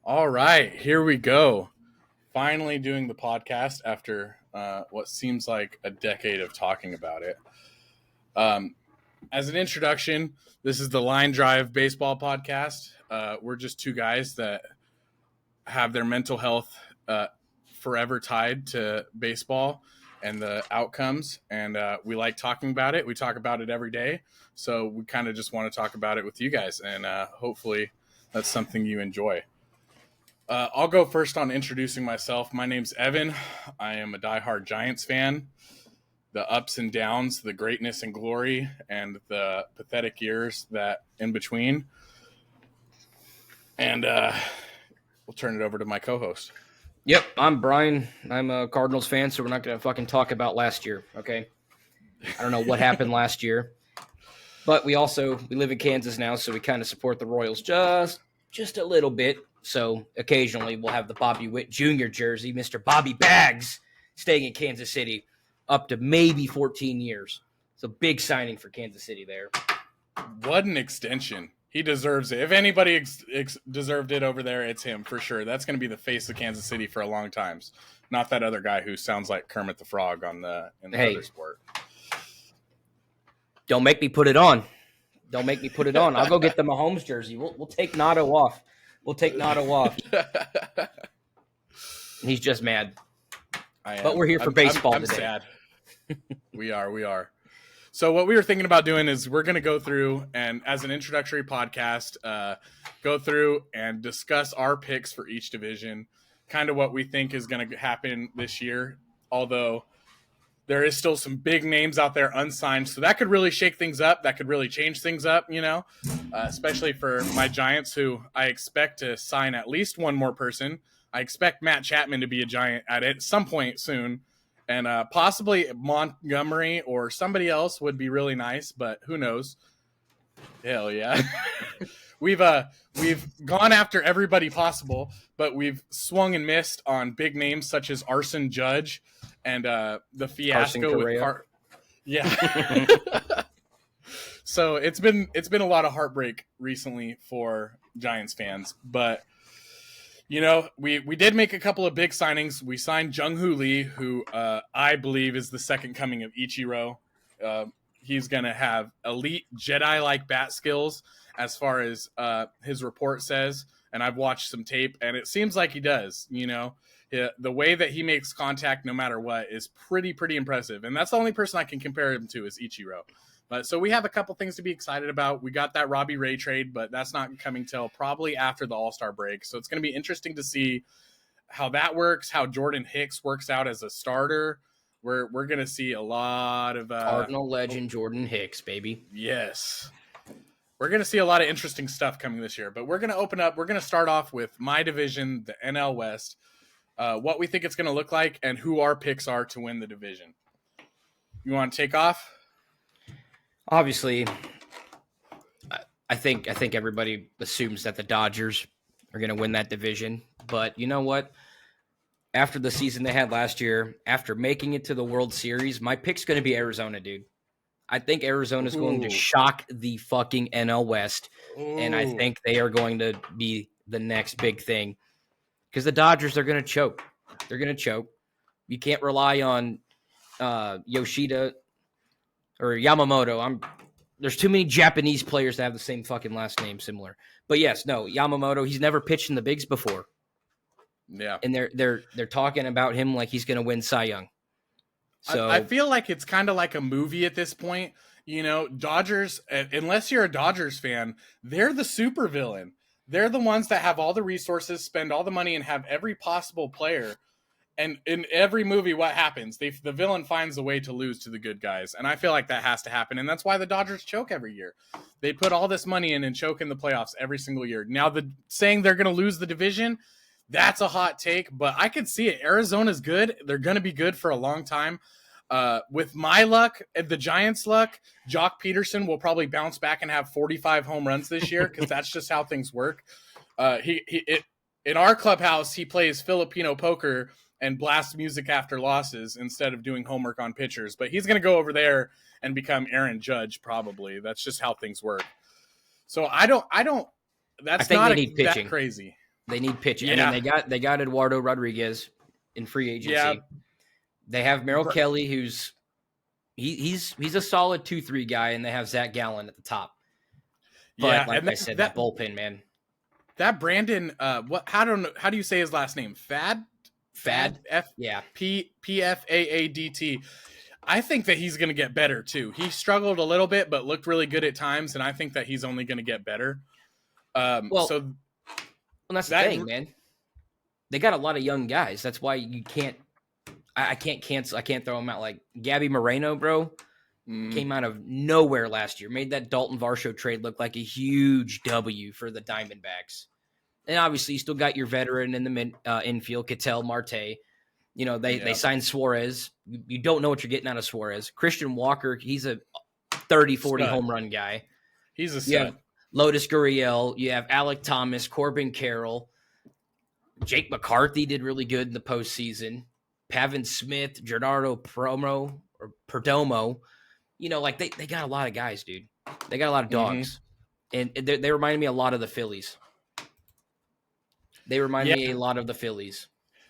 All right, here we go. Finally doing the podcast after what seems like a decade of talking about it. Um, as an introduction, this is the Line Drive Baseball Podcast. We're just two guys that have their mental health forever tied to baseball and the outcomes, and we like talking about it. We talk about it every day, so we kind of just want to talk about it with you guys, and hopefully that's something you enjoy. I'll go first on introducing myself. My name's Evan. I am a diehard Giants fan. The ups and downs, the greatness and glory, and the pathetic years that in between. And we'll turn it over to my co-host. Yep, I'm Brian. I'm a Cardinals fan, so we're not going to fucking talk about last year, okay? I don't know what happened last year. But we live in Kansas now, so we kind of support the Royals just a little bit. So occasionally we'll have the Bobby Witt Jr. jersey, Mr. Bobby Bags, staying in Kansas City up to maybe 14 years. It's a big signing for Kansas City there. What an extension. He deserves it. If anybody deserved it over there, it's him for sure. That's going to be the face of Kansas City for a long time. Not that other guy who sounds like Kermit the Frog in the other sport. Don't make me put it on. I'll go get the Mahomes jersey. We'll take Nato off. He's just mad. But we're here for baseball I'm today. Sad. We are. So what we were thinking about doing is we're going to go through and as an introductory podcast, go through and discuss our picks for each division, kind of what we think is going to happen this year. Although there is still some big names out there unsigned, so that could really shake things up. That could really change things up, especially for my Giants, who I expect to sign at least one more person. I expect Matt Chapman to be a Giant at some point soon, and possibly Montgomery or somebody else would be really nice, but who knows? Hell yeah. We've gone after everybody possible, but we've swung and missed on big names such as Arson Judge and the fiasco with yeah. So it's been a lot of heartbreak recently for Giants fans, but we did make a couple of big signings. We signed Jung-Hoo Lee, who I believe is the second coming of Ichiro. He's going to have elite Jedi-like bat skills as far as his report says, and I've watched some tape, and it seems like he does, The way that he makes contact no matter what is pretty impressive, and that's the only person I can compare him to is Ichiro. But so we have a couple things to be excited about. We got that Robbie Ray trade, but that's not coming till probably after the All-Star break. So it's going to be interesting to see how that works, how Jordan Hicks works out as a starter. We're going to see a lot of Cardinal legend Jordan Hicks, baby. Yes. We're going to see a lot of interesting stuff coming this year, but we're going to start off with my division, the NL West. What we think it's going to look like and who our picks are to win the division. You want to take off? Obviously, I think everybody assumes that the Dodgers are going to win that division. But you know what? After the season they had last year, after making it to the World Series, my pick's going to be Arizona, dude. I think Arizona's going to shock the fucking NL West, and I think they are going to be the next big thing. Because the Dodgers are going to choke. They're going to choke. You can't rely on Yoshida or Yamamoto. There's too many Japanese players that have the same fucking last name similar. But yes, no, Yamamoto, he's never pitched in the bigs before. Yeah. And they're talking about him like he's going to win Cy Young. So I feel like it's kind of like a movie at this point. Dodgers, unless you're a Dodgers fan, they're the supervillain. They're the ones that have all the resources, spend all the money, and have every possible player. And in every movie, what happens? The villain finds a way to lose to the good guys. And I feel like that has to happen. And that's why the Dodgers choke every year. They put all this money in and choke in the playoffs every single year. Now, saying they're going to lose the division, that's a hot take. But I could see it. Arizona's good. They're going to be good for a long time. With my luck and the Giants' luck, Jock Peterson will probably bounce back and have 45 home runs this year because that's just how things work. In our clubhouse, he plays Filipino poker and blasts music after losses instead of doing homework on pitchers. But he's going to go over there and become Aaron Judge probably. That's just how things work. So I don't. That's not that crazy. They need pitching. I Yeah. mean, they got Eduardo Rodriguez in free agency. Yeah. They have Merrill Kelly, who's he's a solid 2-3 guy, and they have Zach Gallen at the top. But Yeah, like and I said, that bullpen, man. That Brandon, how do you say his last name? Fad? Yeah. Pfaadt. I think that he's going to get better too. He struggled a little bit, but looked really good at times, and I think that he's only going to get better. Well, that's the thing, man. They got a lot of young guys. That's why you can't. I can't cancel. I can't throw them out. Like Gabby Moreno, bro, came out of nowhere last year. Made that Dalton Varsho trade look like a huge W for the Diamondbacks. And obviously, you still got your veteran in the infield, Ketel Marte. You know, they signed Suarez. You don't know what you're getting out of Suarez. Christian Walker, he's a 30, 40 home run guy. He's a stud. You have Lotus Gurriel. You have Alec Thomas, Corbin Carroll. Jake McCarthy did really good in the postseason. Pavin Smith, Gennaro Perdomo. You know, like they got a lot of guys, dude. They got a lot of dogs. And they remind me a lot of the Phillies. They remind me a lot of the Phillies.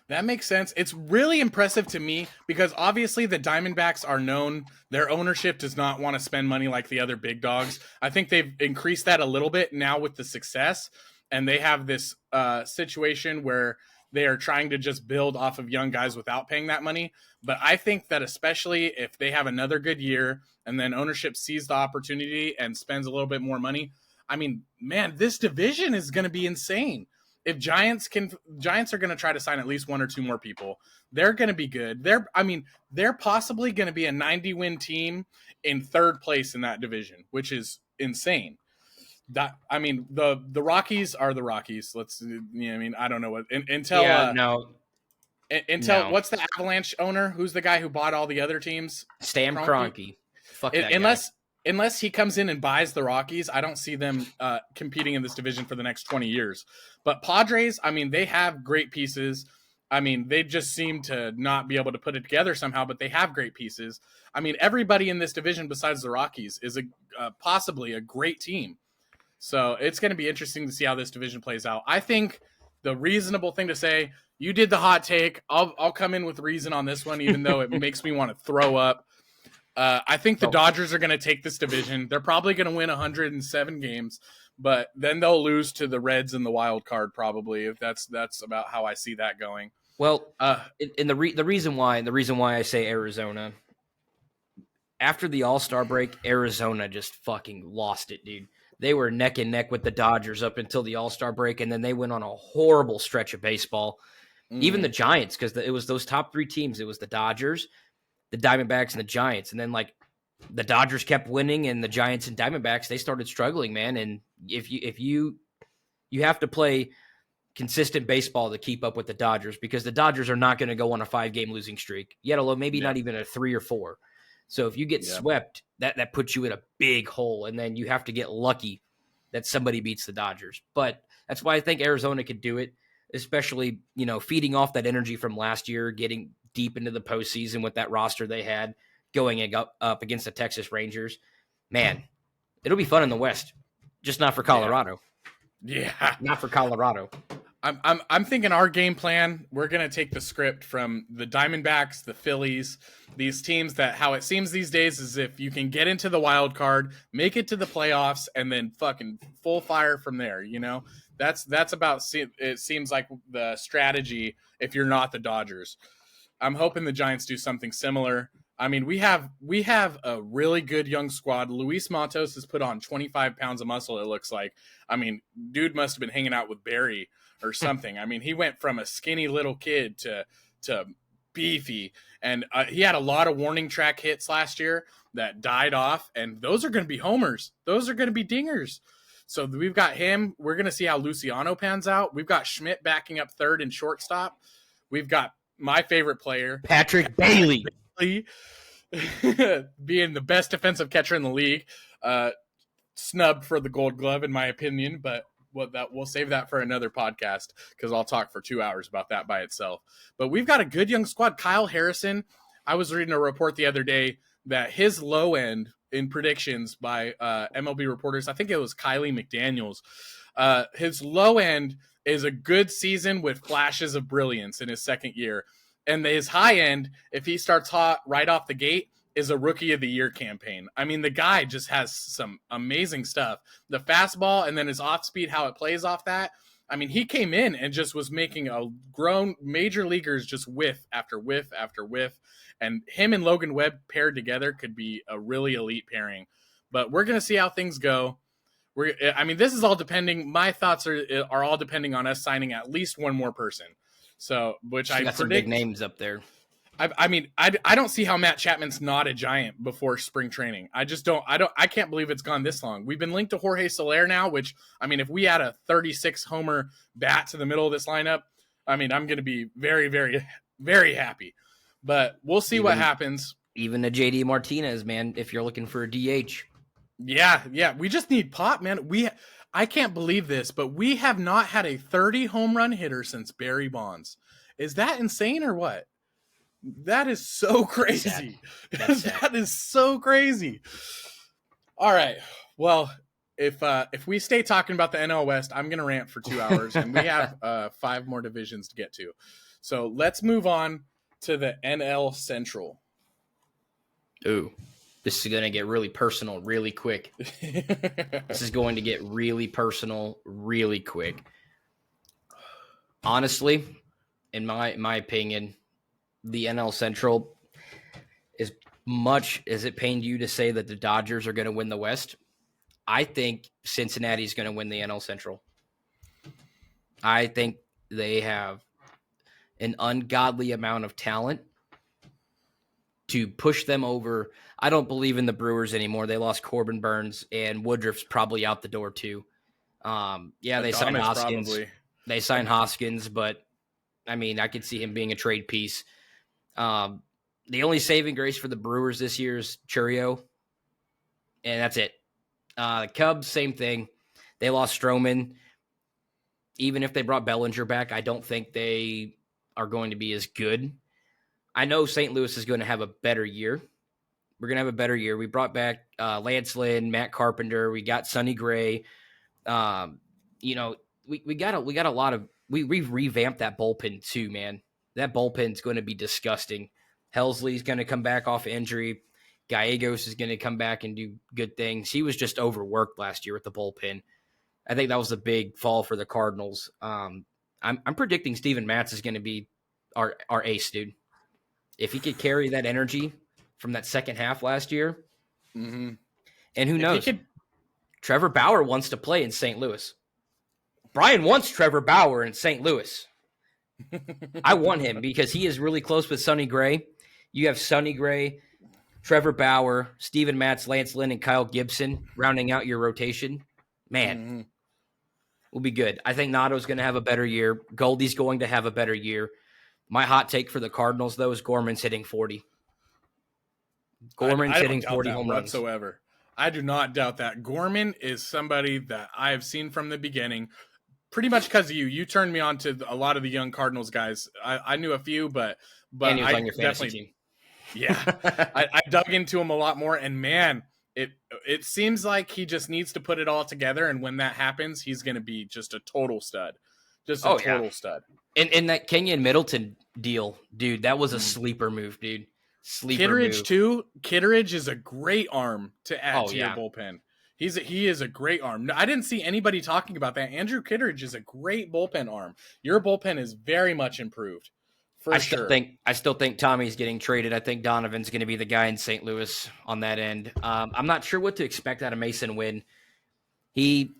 That makes sense. It's really impressive to me because obviously the Diamondbacks are known. Their ownership does not want to spend money like the other big dogs. I think they've increased that a little bit now with the success. And they have this situation where they are trying to just build off of young guys without paying that money. But I think that especially if they have another good year and then ownership sees the opportunity and spends a little bit more money, I mean, man, this division is going to be insane. If Giants are going to try to sign at least one or two more people. They're going to be good. They're possibly going to be a 90-win team in third place in that division, which is insane. The Rockies are the Rockies. I don't know what Intel. What's the Avalanche owner? Who's the guy who bought all the other teams? Stan Kroenke. Fuck that guy. Unless he comes in and buys the Rockies, I don't see them competing in this division for the next 20 years. But Padres, they have great pieces. They just seem to not be able to put it together somehow, but they have great pieces. Everybody in this division besides the Rockies is possibly a great team. So it's going to be interesting to see how this division plays out. I think the reasonable thing to say, you did the hot take. I'll come in with reason on this one, even though it makes me want to throw up. I think the Dodgers are going to take this division. They're probably going to win 107 games, but then they'll lose to the Reds in the wild card probably. If that's about how I see that going. Well, the reason why I say Arizona, after the All-Star break, Arizona just fucking lost it, dude. They were neck and neck with the Dodgers up until the All-Star break, and then they went on a horrible stretch of baseball. Even the Giants, because it was those top three teams. It was the Dodgers, the Diamondbacks, and the Giants. And then, the Dodgers kept winning, and the Giants and Diamondbacks, they started struggling, man. And if you have to play consistent baseball to keep up with the Dodgers, because the Dodgers are not going to go on a 5-game losing streak, yet alone maybe not even a 3 or 4. So if you get swept, that puts you in a big hole, and then you have to get lucky that somebody beats the Dodgers. But that's why I think Arizona could do it, especially, feeding off that energy from last year, getting deep into the postseason with that roster they had, going up against the Texas Rangers. Man, it'll be fun in the West, just not for Colorado. Yeah. Not for Colorado. I'm thinking our game plan, we're going to take the script from the Diamondbacks, the Phillies, these teams that how it seems these days is if you can get into the wild card, make it to the playoffs, and then fucking full fire from there, That's about, it seems like the strategy if you're not the Dodgers. I'm hoping the Giants do something similar. We have a really good young squad. Luis Matos has put on 25 pounds of muscle, it looks like. Dude must have been hanging out with Barry or something. He went from a skinny little kid to beefy, and he had a lot of warning track hits last year that died off, and those are going to be homers. Those are going to be dingers. So we've got him. We're going to see how Luciano pans out. We've got Schmidt backing up third and shortstop. We've got my favorite player, Patrick Bailey. Being the best defensive catcher in the league, snubbed for the Gold Glove in my opinion, but we'll save that for another podcast because I'll talk for 2 hours about that by itself. But we've got a good young squad. Kyle Harrison, I was reading a report the other day that his low end in predictions by MLB reporters, I think it was Kylie McDaniels, his low end is a good season with flashes of brilliance in his second year. And his high end, if he starts hot right off the gate, is a rookie of the year campaign. I mean, the guy just has some amazing stuff. The fastball and then his off speed, how it plays off that. I mean, he came in and just was making a grown major leaguers just whiff after whiff after whiff. And him and Logan Webb paired together could be a really elite pairing. But we're going to see how things go. This is all depending. My thoughts are all depending on us signing at least one more person. So, which I got some big names up there. I don't see how Matt Chapman's not a Giant before spring training. I can't believe it's gone this long. We've been linked to Jorge Soler now, which, I mean, if we add a 36 homer bat to the middle of this lineup, I mean, I'm going to be very, very, very happy. But we'll see what happens. Even a JD Martinez, man, if you're looking for a DH. Yeah. We just need pop, man. I can't believe this, but we have not had a 30 home run hitter since Barry Bonds. Is that insane or what? That is so crazy. That is so crazy. All right. Well, if we stay talking about the NL West, I'm going to rant for 2 hours, and we have 5 more divisions to get to. So let's move on to the NL Central. Ooh, this is going to get really personal really quick. This is going to get really personal really quick. Honestly, in my opinion, the NL Central, as much as it pained you to say that the Dodgers are going to win the West, I think Cincinnati is going to win the NL Central. I think they have an ungodly amount of talent to push them over. I don't believe in the Brewers anymore. They lost Corbin Burns, and Woodruff's probably out the door too. They signed Hoskins. Probably. They signed Hoskins, but I mean, I could see him being a trade piece. The only saving grace for the Brewers this year is Chourio, and that's it. The Cubs, same thing. They lost Stroman. Even if they brought Bellinger back, I don't think they are going to be as good. I know St. Louis is going to have a better year. We're going to have a better year. We brought back Lance Lynn, Matt Carpenter. We got Sonny Gray. We got a lot of. We've revamped that bullpen too, man. That bullpen's going to be disgusting. Helsley's going to come back off injury. Gallegos is going to come back and do good things. He was just overworked last year with the bullpen. I think that was a big fall for the Cardinals. I'm predicting Steven Matz is going to be our ace, dude. If he could carry that energy from that second half last year, and who knows? Trevor Bauer wants to play in St. Louis. Brian wants Trevor Bauer in St. Louis. I want him because he is really close with Sonny Gray. You have Sonny Gray, Trevor Bauer, Steven Matz, Lance Lynn, and Kyle Gibson rounding out your rotation. Man, will be good. I think Notto's going to have a better year. Goldie's going to have a better year. My hot take for the Cardinals, though, is Gorman's hitting 40. Gorman's hitting 40 home runs. Whatsoever. I do not doubt that. Gorman is somebody that I have seen from the beginning. Pretty much because of you. You turned me on to a lot of the young Cardinals guys. I knew a few, but and he was on your fantasy team. Yeah. I dug into him a lot more, and man, it seems like he just needs to put it all together, and when that happens, he's going to be just a total stud. Just a total stud. And that Kenyon Middleton deal, dude, that was a sleeper move, dude. Kitteridge, too. Kitteridge is a great arm to add to your bullpen. He is a great arm. I didn't see anybody talking about that. Andrew Kitteridge is a great bullpen arm. Your bullpen is very much improved. I still think Tommy's getting traded. I think Donovan's going to be the guy in St. Louis on that end. I'm not sure what to expect out of Mason Wynn. He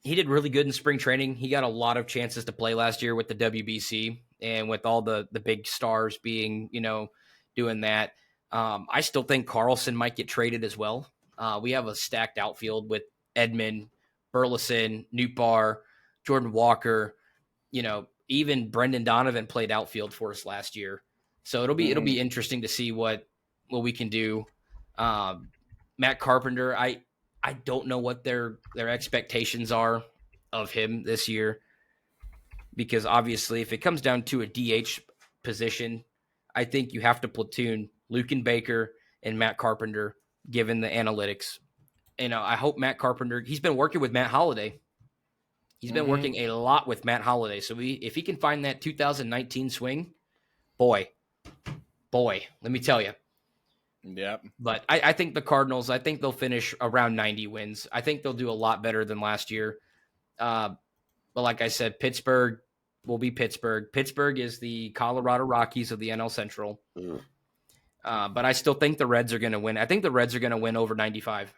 did really good in spring training. He got a lot of chances to play last year with the WBC and with all the big stars being, doing that. I still think Carlson might get traded as well. We have a stacked outfield with Edman, Burleson, Nootbaar, Jordan Walker. Even Brendan Donovan played outfield for us last year, so it'll be interesting to see what we can do. Matt Carpenter, I don't know what their expectations are of him this year, because obviously if it comes down to a DH position, I think you have to platoon Luken Baker in Matt Carpenter, given the analytics. And I hope Matt Carpenter, he's been working with Matt Holliday. He's been working a lot with Matt Holliday. So if he can find that 2019 swing, boy, let me tell you. Yep. But I think the Cardinals, I think they'll finish around 90 wins. I think they'll do a lot better than last year. But like I said, Pittsburgh will be Pittsburgh. Pittsburgh is the Colorado Rockies of the NL Central. But I still think the Reds are going to win. I think the Reds are going to win over 95.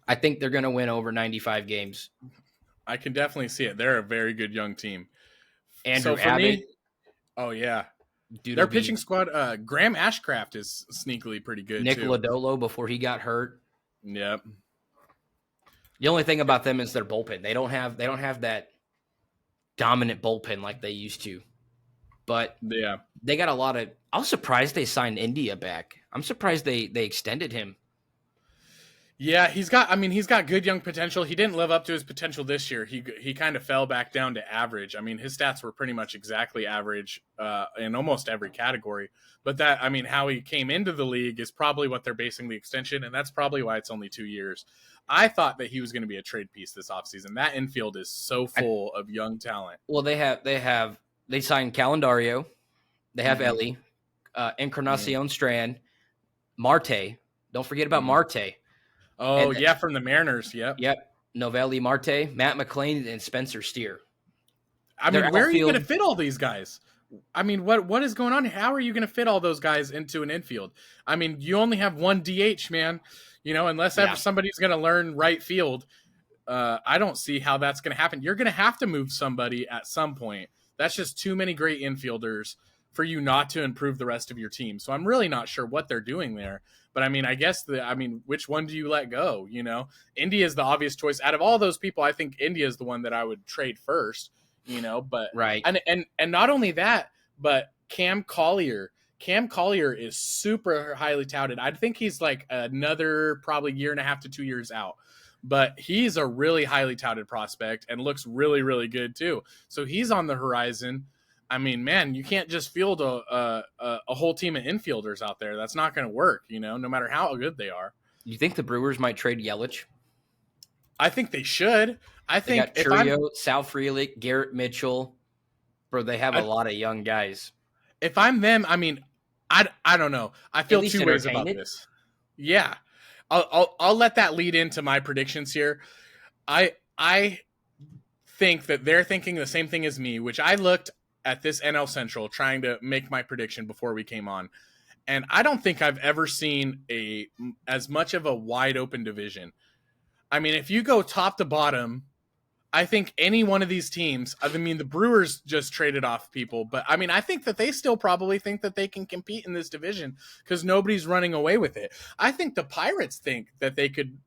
I think they're going to win over 95 games. I can definitely see it. They're a very good young team. Andrew Abbott. Oh, yeah. Their pitching squad, Graham Ashcraft is sneakily pretty good, Nick too. Lodolo before he got hurt. Yep. The only thing about them is their bullpen. They don't have that dominant bullpen like they used to. But yeah, they got a lot of – I was surprised they signed India back. I'm surprised they extended him. Yeah, he's got good young potential. He didn't live up to his potential this year. He kind of fell back down to average. I mean, his stats were pretty much exactly average in almost every category. But how he came into the league is probably what they're basing the extension, and that's probably why it's only 2 years. I thought that he was going to be a trade piece this offseason. That infield is so full of young talent. Well, they signed Calendario. They have Ellie, Encarnacion Strand, Marte. Don't forget about Marte. Oh, yeah, from the Mariners. Yep. Novelli Marte, Matt McClain, and Spencer Steer. I mean, where are you going to fit all these guys? I mean, what is going on? How are you going to fit all those guys into an infield? I mean, you only have one DH, man. Unless somebody's going to learn right field, I don't see how that's going to happen. You're going to have to move somebody at some point. That's just too many great infielders for you not to improve the rest of your team. So I'm really not sure what they're doing there. But I guess which one do you let go? India is the obvious choice out of all those people. I think India is the one that I would trade first. But right. And not only that, but Cam Collier. Cam Collier is super highly touted. I think he's like another probably year and a half to 2 years out. But he's a really highly touted prospect and looks really, really good too. So he's on the horizon. I mean, man, you can't just field a whole team of infielders out there. That's not going to work, no matter how good they are. You think the Brewers might trade Yelich? I think they should. They got Churio, Sal Frelick, Garrett Mitchell. Bro, they have a lot of young guys. If I'm them, I don't know. I feel two ways about this. Yeah. I'll let that lead into my predictions here. I think that they're thinking the same thing as me, which I looked at this NL Central trying to make my prediction before we came on. And I don't think I've ever seen as much of a wide open division. I mean, if you go top to bottom, I think any one of these teams, the Brewers just traded off people, but I think that they still probably think that they can compete in this division because nobody's running away with it. I think the Pirates think that they could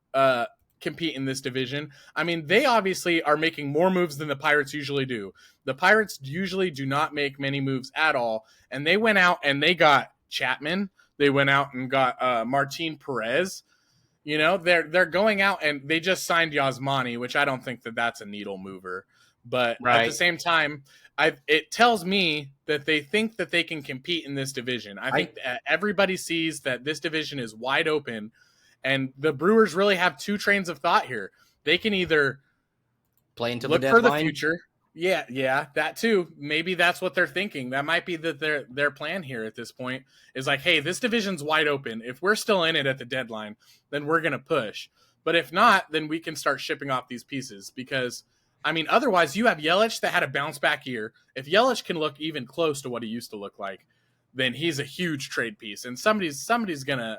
compete in this division. They obviously are making more moves than the Pirates usually do. The Pirates usually do not make many moves at all, and they went out and they got Chapman. They went out and got Martin Perez. They're going out and they just signed Yasmani, which I don't think that that's a needle mover. But at the same time, it tells me that they think that they can compete in this division. I think everybody sees that this division is wide open, and the Brewers really have two trains of thought here. They can either play into look the for the future. Yeah, that too. Maybe that's what they're thinking. That might be their plan here at this point is like, hey, this division's wide open. If we're still in it at the deadline, then we're going to push. But if not, then we can start shipping off these pieces because, otherwise you have Yelich that had a bounce back year. If Yelich can look even close to what he used to look like, then he's a huge trade piece, and somebody's going to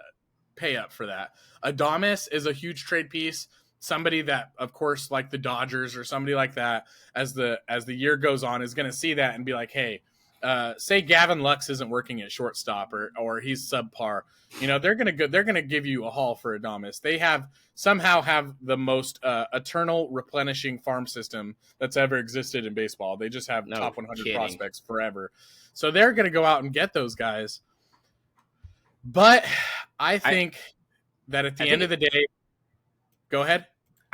pay up for that. Adames is a huge trade piece. Somebody that, of course, like the Dodgers or somebody like that, as the year goes on, is going to see that and be like, hey, say Gavin Lux isn't working at shortstop or he's subpar. They're going to give you a haul for Adames. They somehow have the most eternal replenishing farm system that's ever existed in baseball. They just have top 100 prospects forever. So they're going to go out and get those guys. But I think that at the end of the day, go ahead.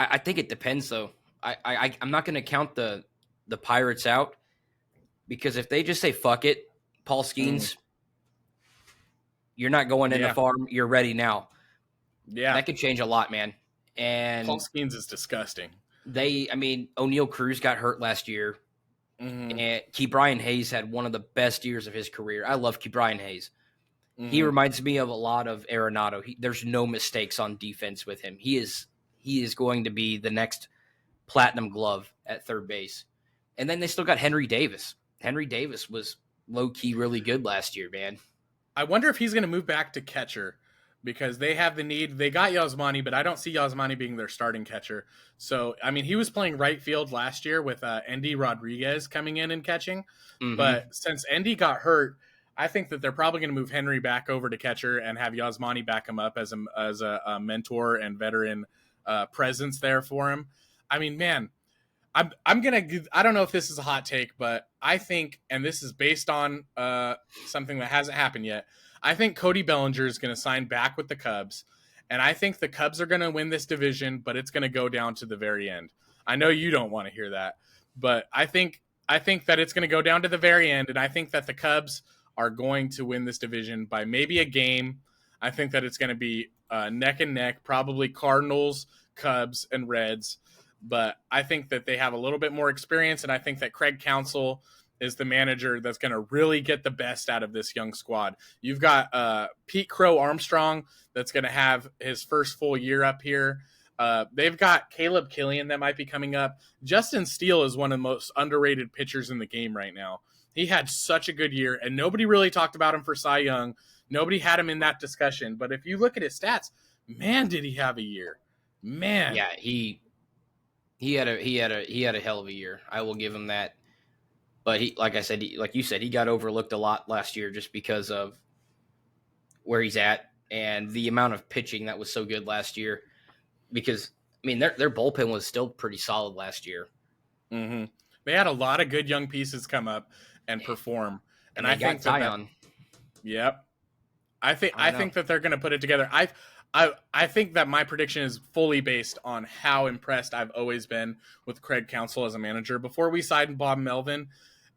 I think it depends, though. I'm not going to count the Pirates out because if they just say fuck it, Paul Skeens, You're not going in the Yeah. farm. You're ready now. Yeah. That could change a lot, man. And Paul Skeens is disgusting. O'Neal Cruz got hurt last year. Mm-hmm. And Ke'Bryan Hayes had one of the best years of his career. I love Ke'Bryan Hayes. Mm-hmm. He reminds me of a lot of Arenado. There's no mistakes on defense with him. He is going to be the next platinum glove at third base. And then they still got Henry Davis. Henry Davis was low-key really good last year, man. I wonder if he's going to move back to catcher because they have the need. They got Yasmani, but I don't see Yasmani being their starting catcher. So, I mean, he was playing right field last year with Endy Rodriguez coming in and catching. Mm-hmm. But since Endy got hurt, I think that they're probably going to move Henry back over to catcher and have Yasmani back him up as a mentor and veteran presence there for him. I mean, man, I'm gonna. I don't know if this is a hot take, but I think, and this is based on something that hasn't happened yet. I think Cody Bellinger is going to sign back with the Cubs, and I think the Cubs are going to win this division, but it's going to go down to the very end. I know you don't want to hear that, but I think that it's going to go down to the very end, and I think that the Cubs are going to win this division by maybe a game. I think that it's going to be neck and neck, probably Cardinals, Cubs, and Reds. But I think that they have a little bit more experience, and I think that Craig Counsell is the manager that's going to really get the best out of this young squad. You've got Pete Crow Armstrong that's going to have his first full year up here. They've got Caleb Killian that might be coming up. Justin Steele is one of the most underrated pitchers in the game right now. He had such a good year, and nobody really talked about him for Cy Young. Nobody had him in that discussion. But if you look at his stats, man, did he have a year. Man. Yeah, he had a hell of a year. I will give him that. But like you said, he got overlooked a lot last year just because of where he's at and the amount of pitching that was so good last year. Because I mean, their bullpen was still pretty solid last year. Mm-hmm. They had a lot of good young pieces come up and perform, and I think that. Yep, I think that they're going to put it together. I think that my prediction is fully based on how impressed I've always been with Craig Counsell as a manager. Before we signed Bob Melvin,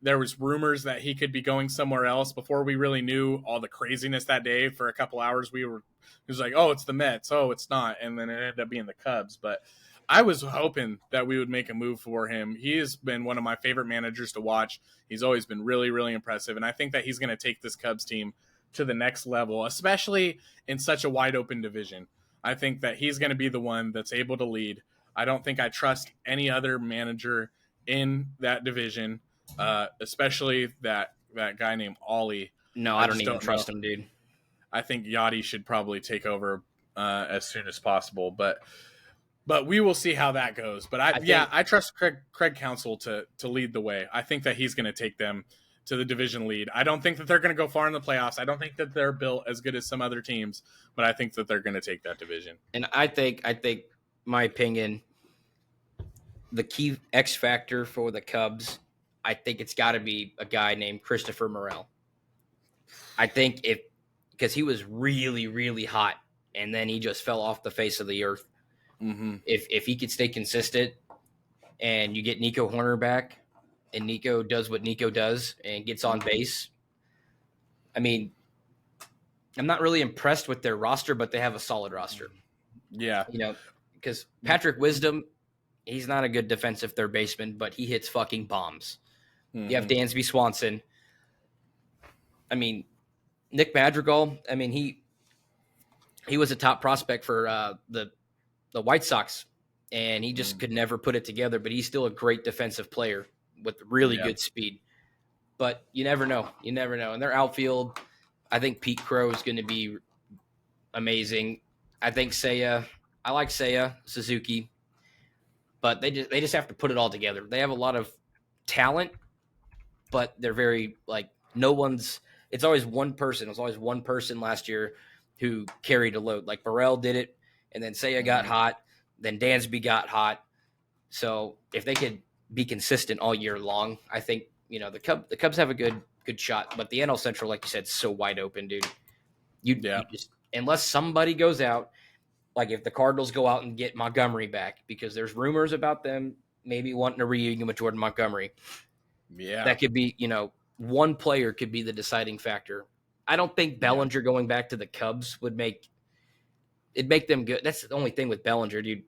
there was rumors that he could be going somewhere else. Before we really knew all the craziness that day, for a couple hours, it was like, oh, it's the Mets. Oh, it's not. And then it ended up being the Cubs. But I was hoping that we would make a move for him. He has been one of my favorite managers to watch. He's always been really, really impressive. And I think that he's going to take this Cubs team to the next level, especially in such a wide open division. I think that he's going to be the one that's able to lead. I don't think I trust any other manager in that division, especially that guy named Ollie. No, I don't even trust him, dude. I think Yachty should probably take over as soon as possible, but we will see how that goes. But I trust Craig Counsell to lead the way. I think that he's going to take them to the division lead. I don't think that they're going to go far in the playoffs. I don't think that they're built as good as some other teams, but I think that they're going to take that division. And I think my opinion, the key X factor for the Cubs, I think it's got to be a guy named Christopher Morel. I think because he was really, really hot, and then he just fell off the face of the earth. Mm-hmm. If he could stay consistent, and you get Nico Horner back, and Nico does what Nico does and gets on base, I mean, I'm not really impressed with their roster, but they have a solid roster. Yeah. Because Patrick Wisdom, he's not a good defensive third baseman, but he hits fucking bombs. Mm-hmm. You have Dansby Swanson. I mean, Nick Madrigal, I mean, he was a top prospect for the White Sox, and he just could never put it together, but he's still a great defensive player with really good speed. But you never know. You never know. And their outfield, I think Pete Crow is going to be amazing. I think I like Seiya Suzuki, but they just have to put it all together. They have a lot of talent, but they're very it's always one person. It was always one person last year who carried a load. Like Burrell did it, and then Seiya got hot, then Dansby got hot. So if they could be consistent all year long, I think the Cubs have a good shot. But the NL Central, like you said, is so wide open, dude. You just, unless somebody goes out, like if the Cardinals go out and get Montgomery back, because there's rumors about them maybe wanting a reunion with Jordan Montgomery. Yeah, that could be one player could be the deciding factor. I don't think Bellinger going back to the Cubs would make them good. That's the only thing with Bellinger, dude.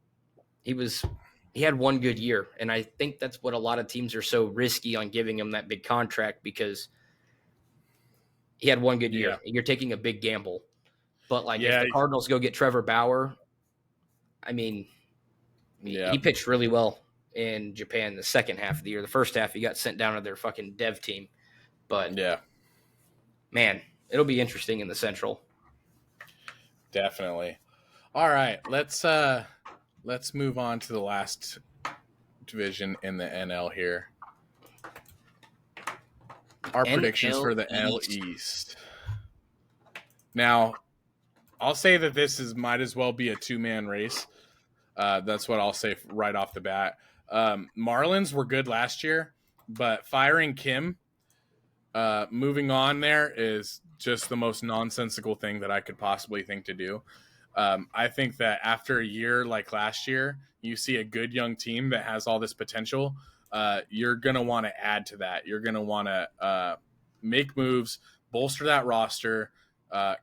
He had one good year, and I think that's what a lot of teams are so risky on giving him that big contract, because he had one good year. Yeah. You're taking a big gamble. But like Yeah. if the Cardinals go get Trevor Bauer, I mean, Yeah. he pitched really well in Japan the second half of the year. The first half, he got sent down to their fucking dev team. But Yeah. man, it'll be interesting in the Central. Definitely. All right, let's move on to the last division in the NL here. Our predictions for the NL East. Now, I'll say that this might as well be a two-man race. That's what I'll say right off the bat. Marlins were good last year, but firing Kim, moving on there is just the most nonsensical thing that I could possibly think to do. I think that after a year like last year, you see a good young team that has all this potential. You're going to want to add to that. You're going to want to make moves, bolster that roster,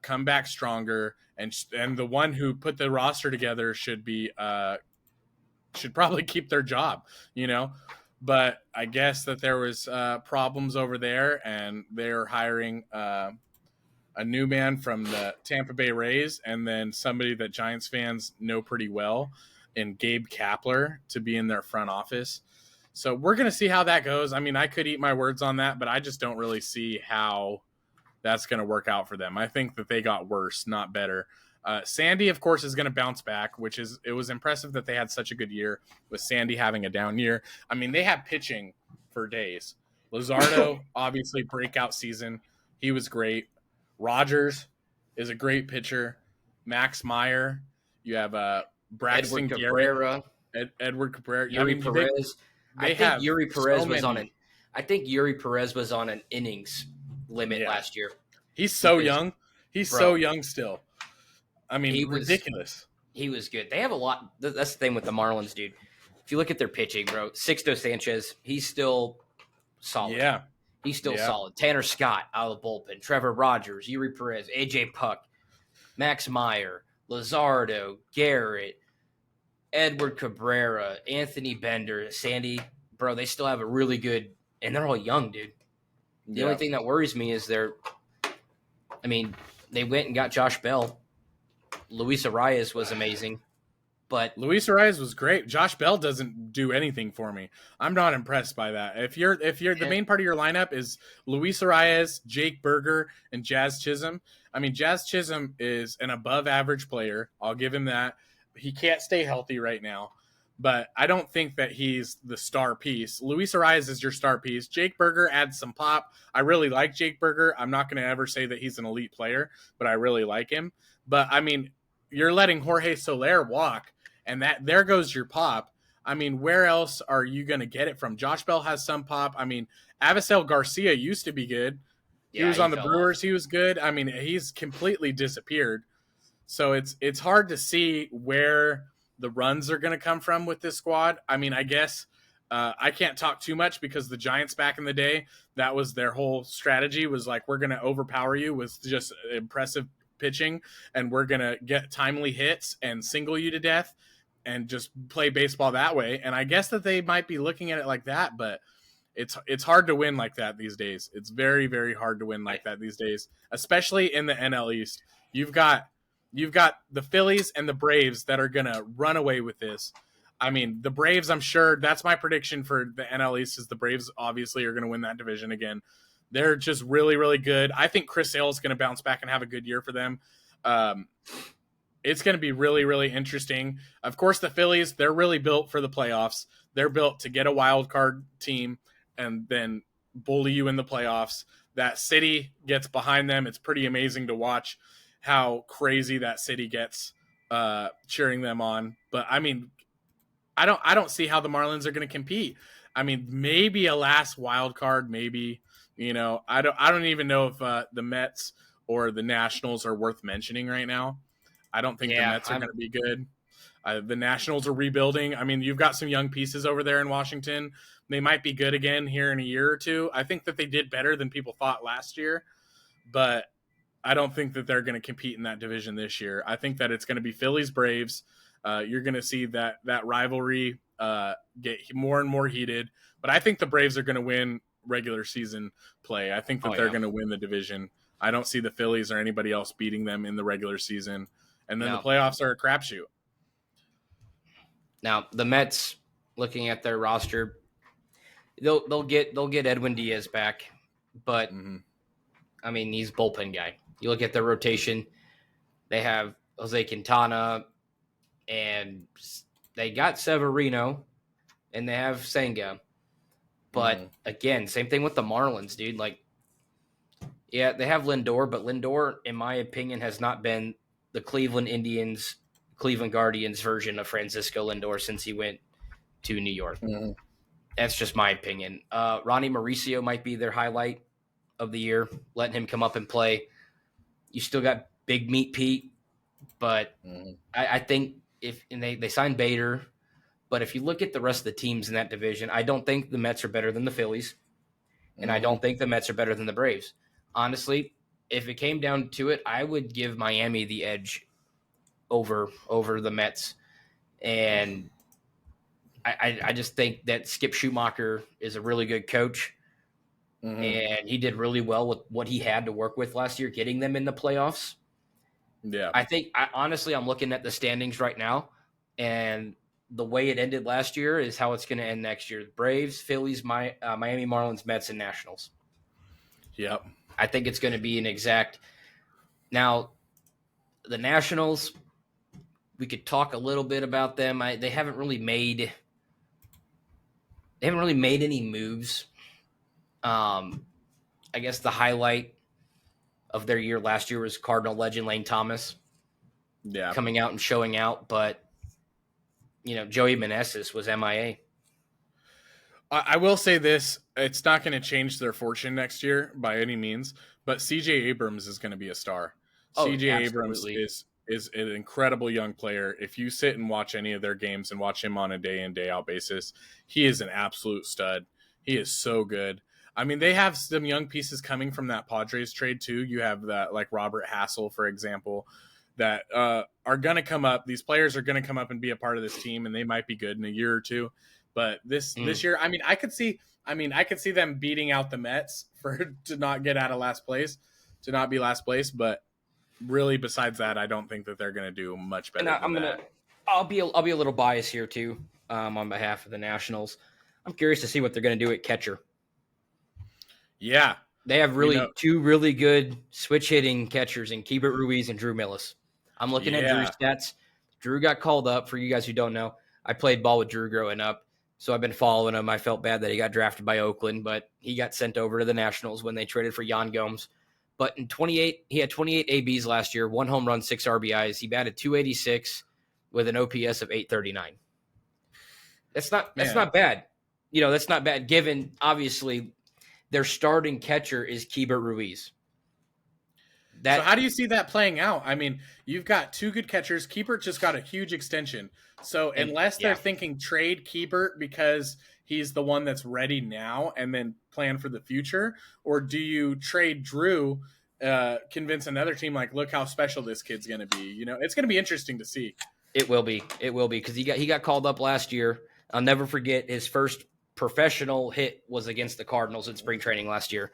come back stronger, and the one who put the roster together should probably keep their job, you know. But I guess that there was problems over there, and they're hiring a new man from the Tampa Bay Rays, and then somebody that Giants fans know pretty well in Gabe Kapler to be in their front office. So we're going to see how that goes. I mean, I could eat my words on that, but I just don't really see how that's going to work out for them. I think that they got worse, not better. Sandy, of course, is going to bounce back, it was impressive that they had such a good year with Sandy having a down year. I mean, they have pitching for days. Luzardo, obviously, breakout season. He was great. Rogers is a great pitcher. Max Meyer. You have Braxton Garrett. Edward Cabrera. Yuri Perez. I think Yuri Perez was on an innings limit last year. He's so young. He's so young still. I mean, ridiculous. He was good. They have a lot. That's the thing with the Marlins, dude. If you look at their pitching, bro, Sixto Sanchez, he's still solid. Yeah. He's still solid. Tanner Scott out of the bullpen. Trevor Rogers, Yuri Perez, AJ Puck, Max Meyer, Luzardo, Garrett, Edward Cabrera, Anthony Bender, Sandy. Bro, they still have a really good – and they're all young, dude. The only thing that worries me is they went and got Josh Bell. Luis Arias was amazing. But Luis Arias was great. Josh Bell doesn't do anything for me. I'm not impressed by that. If you're the main part of your lineup is Luis Arias, Jake Berger, and Jazz Chisholm. I mean, Jazz Chisholm is an above average player. I'll give him that. He can't stay healthy right now, but I don't think that he's the star piece. Luis Arias is your star piece. Jake Berger adds some pop. I really like Jake Berger. I'm not going to ever say that he's an elite player, but I really like him. But I mean, you're letting Jorge Soler walk. And there goes your pop. I mean, where else are you going to get it from? Josh Bell has some pop. I mean, Avisel Garcia used to be good. He was on the Brewers. He was good. I mean, he's completely disappeared. So it's hard to see where the runs are going to come from with this squad. I mean, I guess I can't talk too much because the Giants back in the day, that was their whole strategy, was like, we're going to overpower you with just impressive pitching, and we're going to get timely hits and single you to death and just play baseball that way. And I guess that they might be looking at it like that, but it's hard to win like that these days. It's very, very hard to win like that these days, especially in the NL East. You've got the Phillies and the Braves that are going to run away with this. I mean, the Braves, I'm sure that's my prediction for the NL East, is the Braves obviously are going to win that division again. They're just really, really good. I think Chris Sale is going to bounce back and have a good year for them. It's going to be really, really interesting. Of course, the Phillies, they're really built for the playoffs. They're built to get a wild card team and then bully you in the playoffs. That city gets behind them. It's pretty amazing to watch how crazy that city gets cheering them on. But I mean, I don't see how the Marlins are going to compete. I mean, maybe a last wild card, maybe. You know, I don't even know if the Mets or the Nationals are worth mentioning right now. I don't think the Mets are going to be good. The Nationals are rebuilding. I mean, you've got some young pieces over there in Washington. They might be good again here in a year or two. I think that they did better than people thought last year. But I don't think that they're going to compete in that division this year. I think that it's going to be Phillies Braves. You're going to see that rivalry get more and more heated. But I think the Braves are going to win regular season play. I think that they're going to win the division. I don't see the Phillies or anybody else beating them in the regular season. And then the playoffs are a crapshoot. Now the Mets, looking at their roster, they'll get Edwin Diaz back, but I mean, he's bullpen guy. You look at their rotation; they have Jose Quintana, and they got Severino, and they have Senga. But again, same thing with the Marlins, dude. Like, yeah, they have Lindor, but Lindor, in my opinion, has not been the Cleveland Indians, Cleveland Guardians version of Francisco Lindor since he went to New York. That's just my opinion. Ronnie Mauricio might be their highlight of the year, letting him come up and play. You still got Big Meat Pete, but I think they signed Bader, but if you look at the rest of the teams in that division, I don't think the Mets are better than the Phillies, and I don't think the Mets are better than the Braves. Honestly, if it came down to it, I would give Miami the edge over the Mets, and I just think that Skip Schumacher is a really good coach, and he did really well with what he had to work with last year, getting them in the playoffs. Yeah, I think honestly, I'm looking at the standings right now, and the way it ended last year is how it's going to end next year: Braves, Phillies, Miami Marlins, Mets, and Nationals. Yep. I think it's going to be an exact. Now, the Nationals, we could talk a little bit about them. They haven't really made any moves. I guess the highlight of their year last year was Cardinal legend Lane Thomas, coming out and showing out. But Joey Meneses was MIA. I will say this: it's not going to change their fortune next year by any means. But CJ Abrams is going to be a star. CJ Abrams is an incredible young player. If you sit and watch any of their games and watch him on a day in, day out basis, he is an absolute stud. He is so good. I mean, they have some young pieces coming from that Padres trade too. You have that, like Robert Hassel, for example, that are going to come up. These players are going to come up and be a part of this team, and they might be good in a year or two. But this year, I mean, I could see them beating out the Mets to not get out of last place, to not be last place. But really, besides that, I don't think that they're going to do much better. I'll be a little biased here too, on behalf of the Nationals. I'm curious to see what they're going to do at catcher. Yeah, they have two really good switch hitting catchers in Keibert Ruiz and Drew Millis. I'm looking at Drew's stats. Drew got called up. For you guys who don't know, I played ball with Drew growing up, so I've been following him. I felt bad that he got drafted by Oakland, but he got sent over to the Nationals when they traded for Yan Gomes. But he had 28 ABs last year, 1 home run, 6 RBIs. He batted .286 with an OPS of .839. That's not bad. That's not bad given, obviously, their starting catcher is Keibert Ruiz. So how do you see that playing out? I mean, you've got 2 good catchers. Keibert just got a huge extension. So unless they're thinking trade Keibert because he's the one that's ready now and then plan for the future, or do you trade Drew, convince another team like, look how special this kid's going to be? It's going to be interesting to see. It will be because he got called up last year. I'll never forget his first professional hit was against the Cardinals in spring training last year.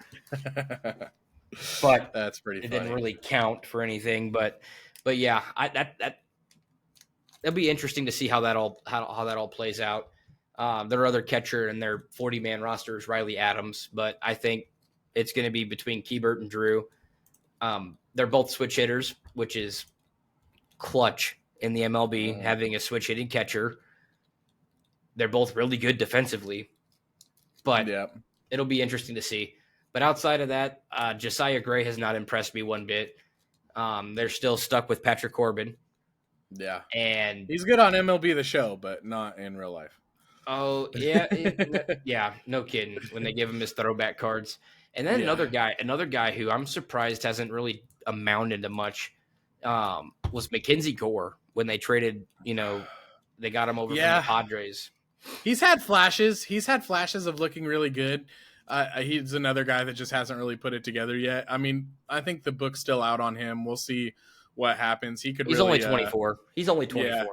But that's pretty funny. It didn't really count for anything, but yeah, that'll be interesting to see how that all plays out. Their other catcher in their 40-man roster is Riley Adams, but I think it's going to be between Keibert and Drew. They're both switch hitters, which is clutch in the MLB, having a switch hitting catcher. They're both really good defensively, but it'll be interesting to see. But outside of that, Josiah Gray has not impressed me one bit. They're still stuck with Patrick Corbin. Yeah. And he's good on MLB The Show, but not in real life. Oh, yeah. Yeah, no kidding. When they give him his throwback cards. And then another guy who I'm surprised hasn't really amounted to much was Mackenzie Gore when they traded, they got him over from the Padres. He's had flashes. He's had flashes of looking really good. He's another guy that just hasn't really put it together yet. I mean, I think the book's still out on him. We'll see what happens. He's really, only 24. He's only 24. Yeah.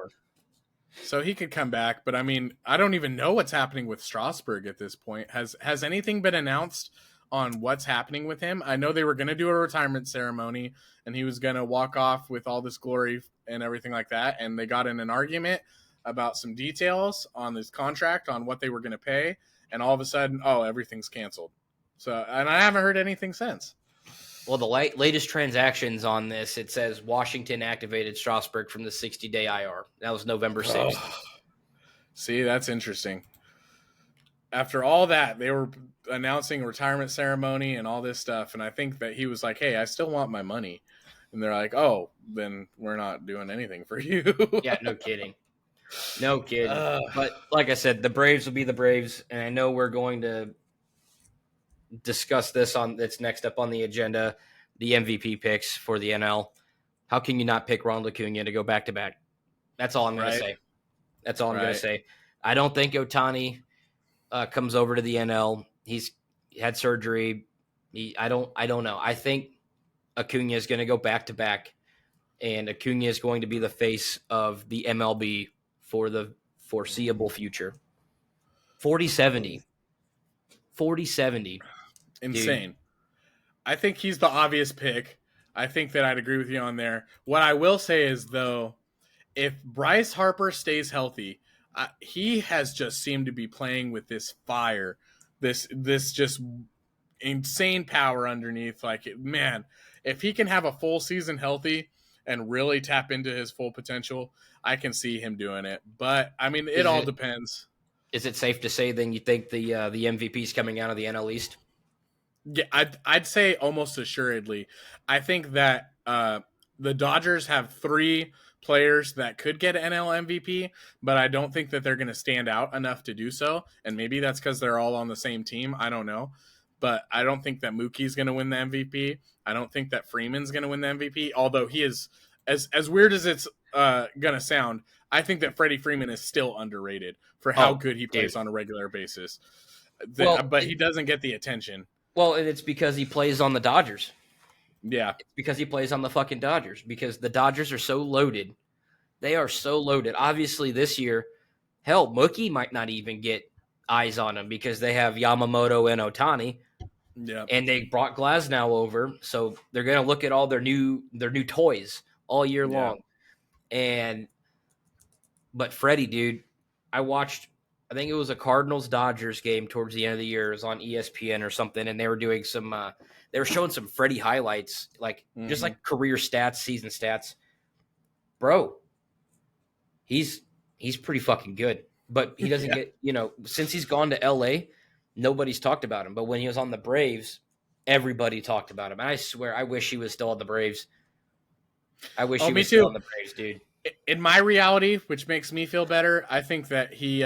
So he could come back, but I mean, I don't even know what's happening with Strasburg at this point. Has anything been announced on what's happening with him? I know they were going to do a retirement ceremony and he was going to walk off with all this glory and everything like that. And they got in an argument about some details on this contract, on what they were going to pay. And all of a sudden, everything's canceled. So, and I haven't heard anything since. Well, the latest transactions on this, it says Washington activated Strasburg from the 60-day IR. That was November 6th. See, that's interesting. After all that, they were announcing a retirement ceremony and all this stuff. And I think that he was like, hey, I still want my money. And they're like, oh, then we're not doing anything for you. Yeah, no kidding. No kidding. But like I said, the Braves will be the Braves. And I know we're going to discuss this on that's next up on the agenda, the MVP picks for the NL. How can you not pick Ronald Acuna to go back to back? That's all I'm going to say. That's all I'm going to say. I don't think Ohtani comes over to the NL. He's had surgery. I don't know. I think Acuna is going to go back to back, and Acuna is going to be the face of the MLB for the foreseeable future. 40-70. 40-70. Insane. Dude. I think he's the obvious pick. I think that I'd agree with you on there. What I will say is, though, if Bryce Harper stays healthy, he has just seemed to be playing with this fire, this just insane power underneath. Like, man, if he can have a full season healthy and really tap into his full potential, I can see him doing it. But, I mean, it all depends. Is it safe to say then you think the MVP is coming out of the NL East? Yeah, I'd say almost assuredly. I think that the Dodgers have 3 players that could get NL MVP, but I don't think that they're going to stand out enough to do so. And maybe that's because they're all on the same team. I don't know. But I don't think that Mookie's going to win the MVP. I don't think that Freeman's going to win the MVP, although he is, as weird as it's going to sound, I think that Freddie Freeman is still underrated for how good he plays on a regular basis. But he doesn't get the attention. Well, and it's because he plays on the Dodgers. Yeah. It's because he plays on the fucking Dodgers, because the Dodgers are so loaded. They are so loaded. Obviously, this year, hell, Mookie might not even get eyes on him because they have Yamamoto and Ohtani. Yeah. And they brought Glasnow over, so they're going to look at all their new toys all year long. But Freddie, dude, I watched, I think it was a Cardinals-Dodgers game towards the end of the year. It was on ESPN or something, and they were doing some they were showing some Freddie highlights, like just like career stats, season stats. Bro, he's pretty fucking good. But he doesn't get, since he's gone to LA, nobody's talked about him. But when he was on the Braves, everybody talked about him. And I swear, I wish he was still on the Braves. I wish he was still on the Braves, dude. In my reality, which makes me feel better, I think that he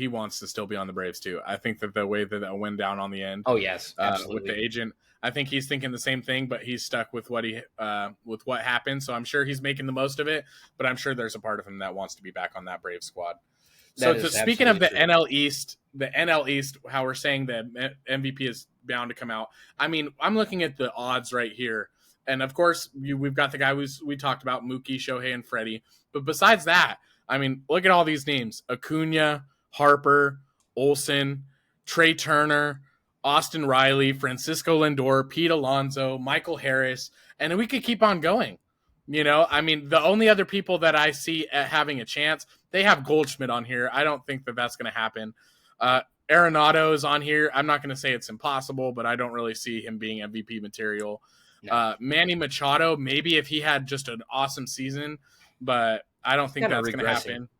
wants to still be on the Braves too. I think that the way that went down on the end. Oh yes, absolutely. With the agent, I think he's thinking the same thing, but he's stuck with what happened. So I'm sure he's making the most of it. But I'm sure there's a part of him that wants to be back on that Braves squad. So speaking of the NL East, how we're saying that MVP is bound to come out. I mean, I'm looking at the odds right here. And, of course, we've got the guy we talked about, Mookie, Shohei, and Freddie. But besides that, I mean, look at all these names. Acuna, Harper, Olsen, Trey Turner, Austin Riley, Francisco Lindor, Pete Alonso, Michael Harris. And we could keep on going. I mean, the only other people that I see having a chance, they have Goldschmidt on here. I don't think that that's going to happen. Arenado is on here. I'm not going to say it's impossible, but I don't really see him being MVP material. No. Manny Machado, maybe if he had just an awesome season, but I don't think that's going to happen.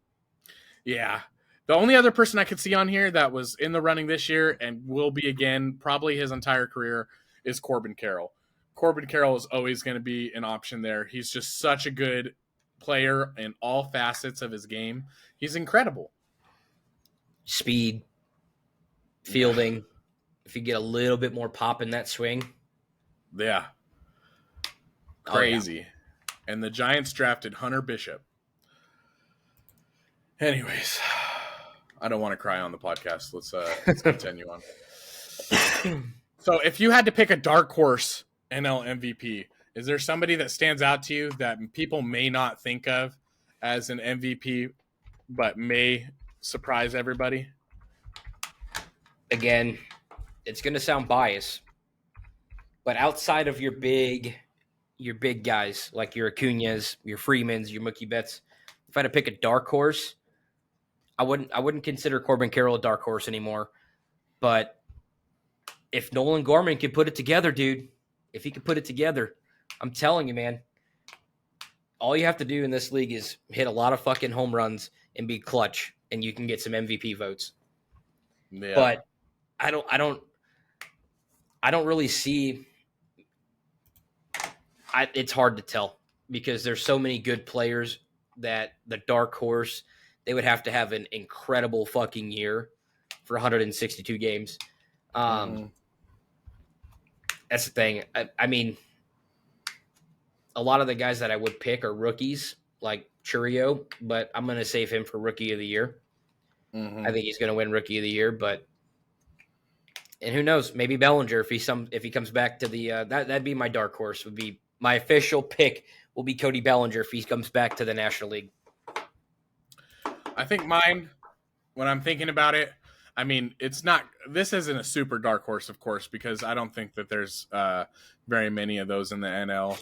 Yeah. The only other person I could see on here that was in the running this year and will be again probably his entire career is Corbin Carroll. Corbin Carroll is always going to be an option there. He's just such a good player in all facets of his game. He's incredible. Speed, fielding, if you get a little bit more pop in that swing. Yeah. Crazy. And the Giants drafted Hunter Bishop. Anyways, I don't want to cry on the podcast. Let's continue on. So if you had to pick a dark horse NL MVP, is there somebody that stands out to you that people may not think of as an MVP, but may surprise everybody? Again, it's going to sound biased, but outside of your big guys like your Acuñas, your Freemans, your Mookie Betts, if I had to pick a dark horse, I wouldn't consider Corbin Carroll a dark horse anymore. But if Nolan Gorman could put it together, dude, if he could put it together, I'm telling you, man, all you have to do in this league is hit a lot of fucking home runs and be clutch, and you can get some MVP votes. Yeah. But I don't really see. It's hard to tell because there's so many good players that the dark horse, they would have to have an incredible fucking year for 162 games. That's the thing. I mean, a lot of the guys that I would pick are rookies like Churio, but I'm going to save him for Rookie of the Year. I think he's going to win Rookie of the Year, and who knows? Maybe Bellinger if he comes back to the that'd be my dark horse. Would be my official pick. Will be Cody Bellinger if he comes back to the National League. I think mine, when I'm thinking about it, I mean, this isn't a super dark horse, of course, because I don't think that there's very many of those in the NL.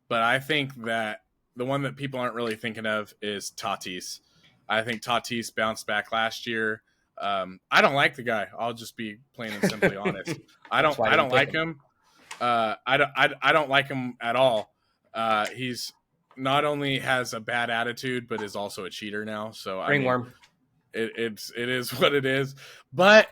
But I think that the one that people aren't really thinking of is Tatis. I think Tatis bounced back last year. I don't like the guy. I'll just be plain and simply honest. I don't like him. I don't like him at all. He's not only has a bad attitude, but is also a cheater now. So Ringworm. It is what it is. But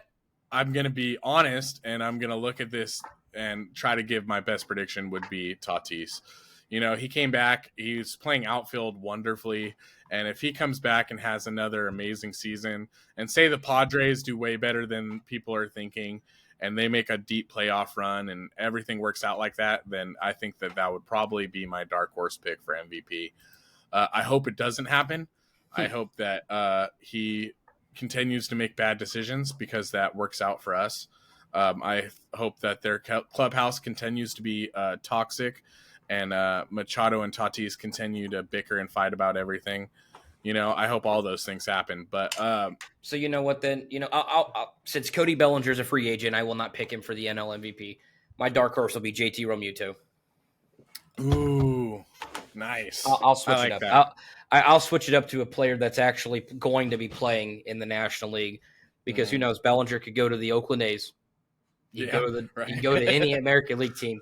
I'm gonna be honest, and I'm gonna look at this and try to give my best prediction would be Tatis. You know, he came back. He's playing outfield wonderfully. And if he comes back and has another amazing season, and say the Padres do way better than people are thinking, and they make a deep playoff run and everything works out like that, then I think that would probably be my dark horse pick for MVP. I hope it doesn't happen. I hope that he continues to make bad decisions because that works out for us. I hope that their clubhouse continues to be toxic, and Machado and Tatis continue to bicker and fight about everything. You know, I hope all those things happen. But so you know what? Then I'll since Cody Bellinger is a free agent, I will not pick him for the NL MVP. My dark horse will be JT Realmuto. Ooh, nice. I'll switch it up. I'll switch it up to a player that's actually going to be playing in the National League because who knows? Bellinger could go to the Oakland A's. He'd go to any American League team.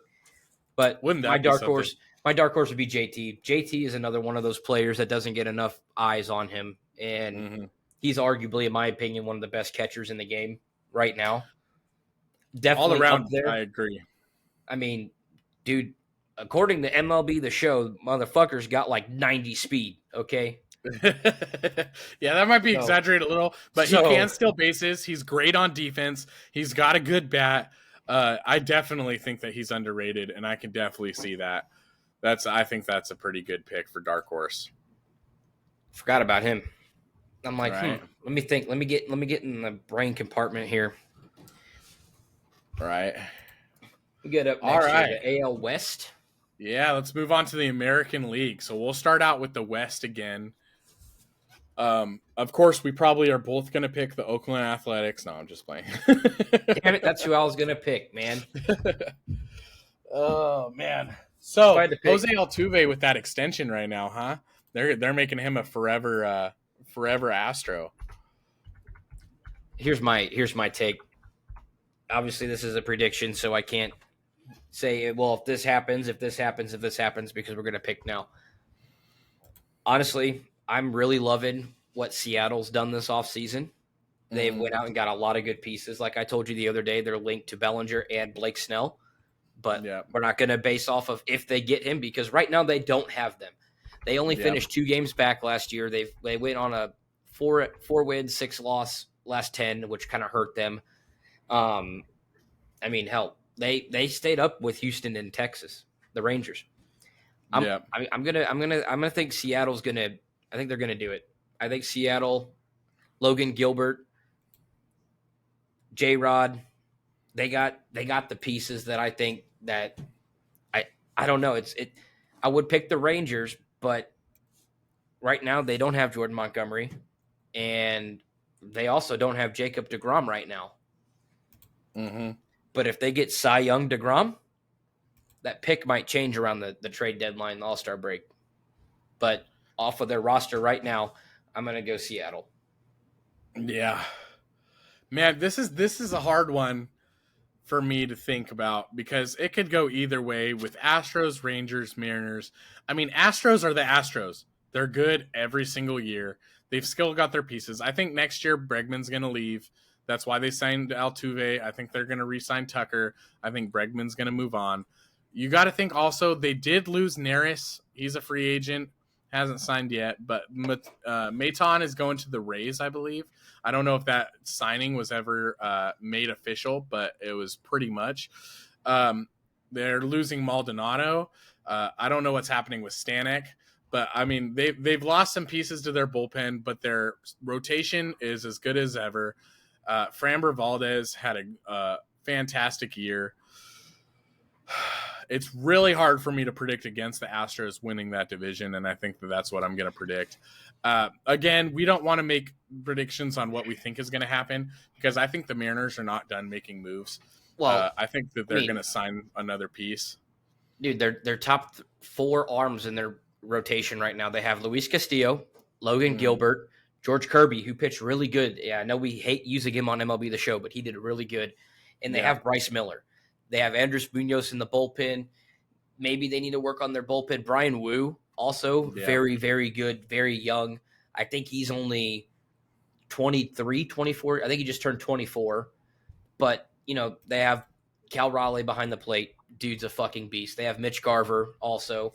But my dark horse would be JT. JT is another one of those players that doesn't get enough eyes on him, and he's arguably, in my opinion, one of the best catchers in the game right now. Definitely all around up there. I agree. I mean, dude, according to MLB The Show, motherfucker's got like 90 speed. Okay. Yeah, that might be exaggerated a little, but he can steal bases. He's great on defense. He's got a good bat. I definitely think that he's underrated, and I can definitely see that. I think that's a pretty good pick for dark horse. Forgot about him. I'm like, let me think. Let me get in the brain compartment here. Right. We get up next to the AL West. Yeah, let's move on to the American League. So we'll start out with the West again. Of course, we probably are both going to pick the Oakland Athletics. No, I'm just playing. Damn it, that's who I was going to pick, man. Oh, man. So Jose Altuve with that extension right now, huh? They're making him a forever Astro. Here's my take. Obviously, this is a prediction, so I can't say, well, if this happens, because we're going to pick now. Honestly, I'm really loving what Seattle's done this offseason. They went out and got a lot of good pieces. Like I told you the other day, they're linked to Bellinger and Blake Snell. But we're not going to base off of if they get him because right now they don't have them. They only finished 2 games back last year. They went on a 4-win, 6-loss last 10, which kind of hurt them. I mean, hell, they stayed up with Houston and Texas, the Rangers. I'm gonna think Seattle's gonna. I think they're gonna do it. I think Seattle, Logan Gilbert, J-Rod, they got the pieces that I think that I don't know. I would pick the Rangers, but right now they don't have Jordan Montgomery, and they also don't have Jacob deGrom right now. Mm-hmm. But if they get Cy Young deGrom, that pick might change around the trade deadline, the All-Star break. But off of their roster right now, I'm going to go Seattle. Yeah. Man, this is a hard one for me to think about because it could go either way with Astros, Rangers, Mariners. I mean, Astros are the Astros. They're good every single year. They've still got their pieces. I think next year Bregman's going to leave. That's why they signed Altuve. I think they're going to re-sign Tucker. I think Bregman's going to move on. You got to think also they did lose Neris. He's a free agent, hasn't signed yet. But Maton is going to the Rays, I believe. I don't know if that signing was ever made official, but it was pretty much. They're losing Maldonado. I don't know what's happening with Stanek. But, I mean, they've lost some pieces to their bullpen, but their rotation is as good as ever. Framber Valdez had a fantastic year. It's really hard for me to predict against the Astros winning that division, and I think that's what I'm going to predict. Again, we don't want to make predictions on what we think is going to happen because I think the Mariners are not done making moves. Well, I think that they're going to sign another piece. Dude, their top 4 arms in their rotation right now. They have Luis Castillo, Logan Gilbert, George Kirby, who pitched really good. Yeah, I know we hate using him on MLB The Show, but he did really good. And they have Bryce Miller. They have Andres Munoz in the bullpen. Maybe they need to work on their bullpen. Brian Wu, also very, very good, very young. I think he's only 23, 24. I think he just turned 24. But, they have Cal Raleigh behind the plate. Dude's a fucking beast. They have Mitch Garver also.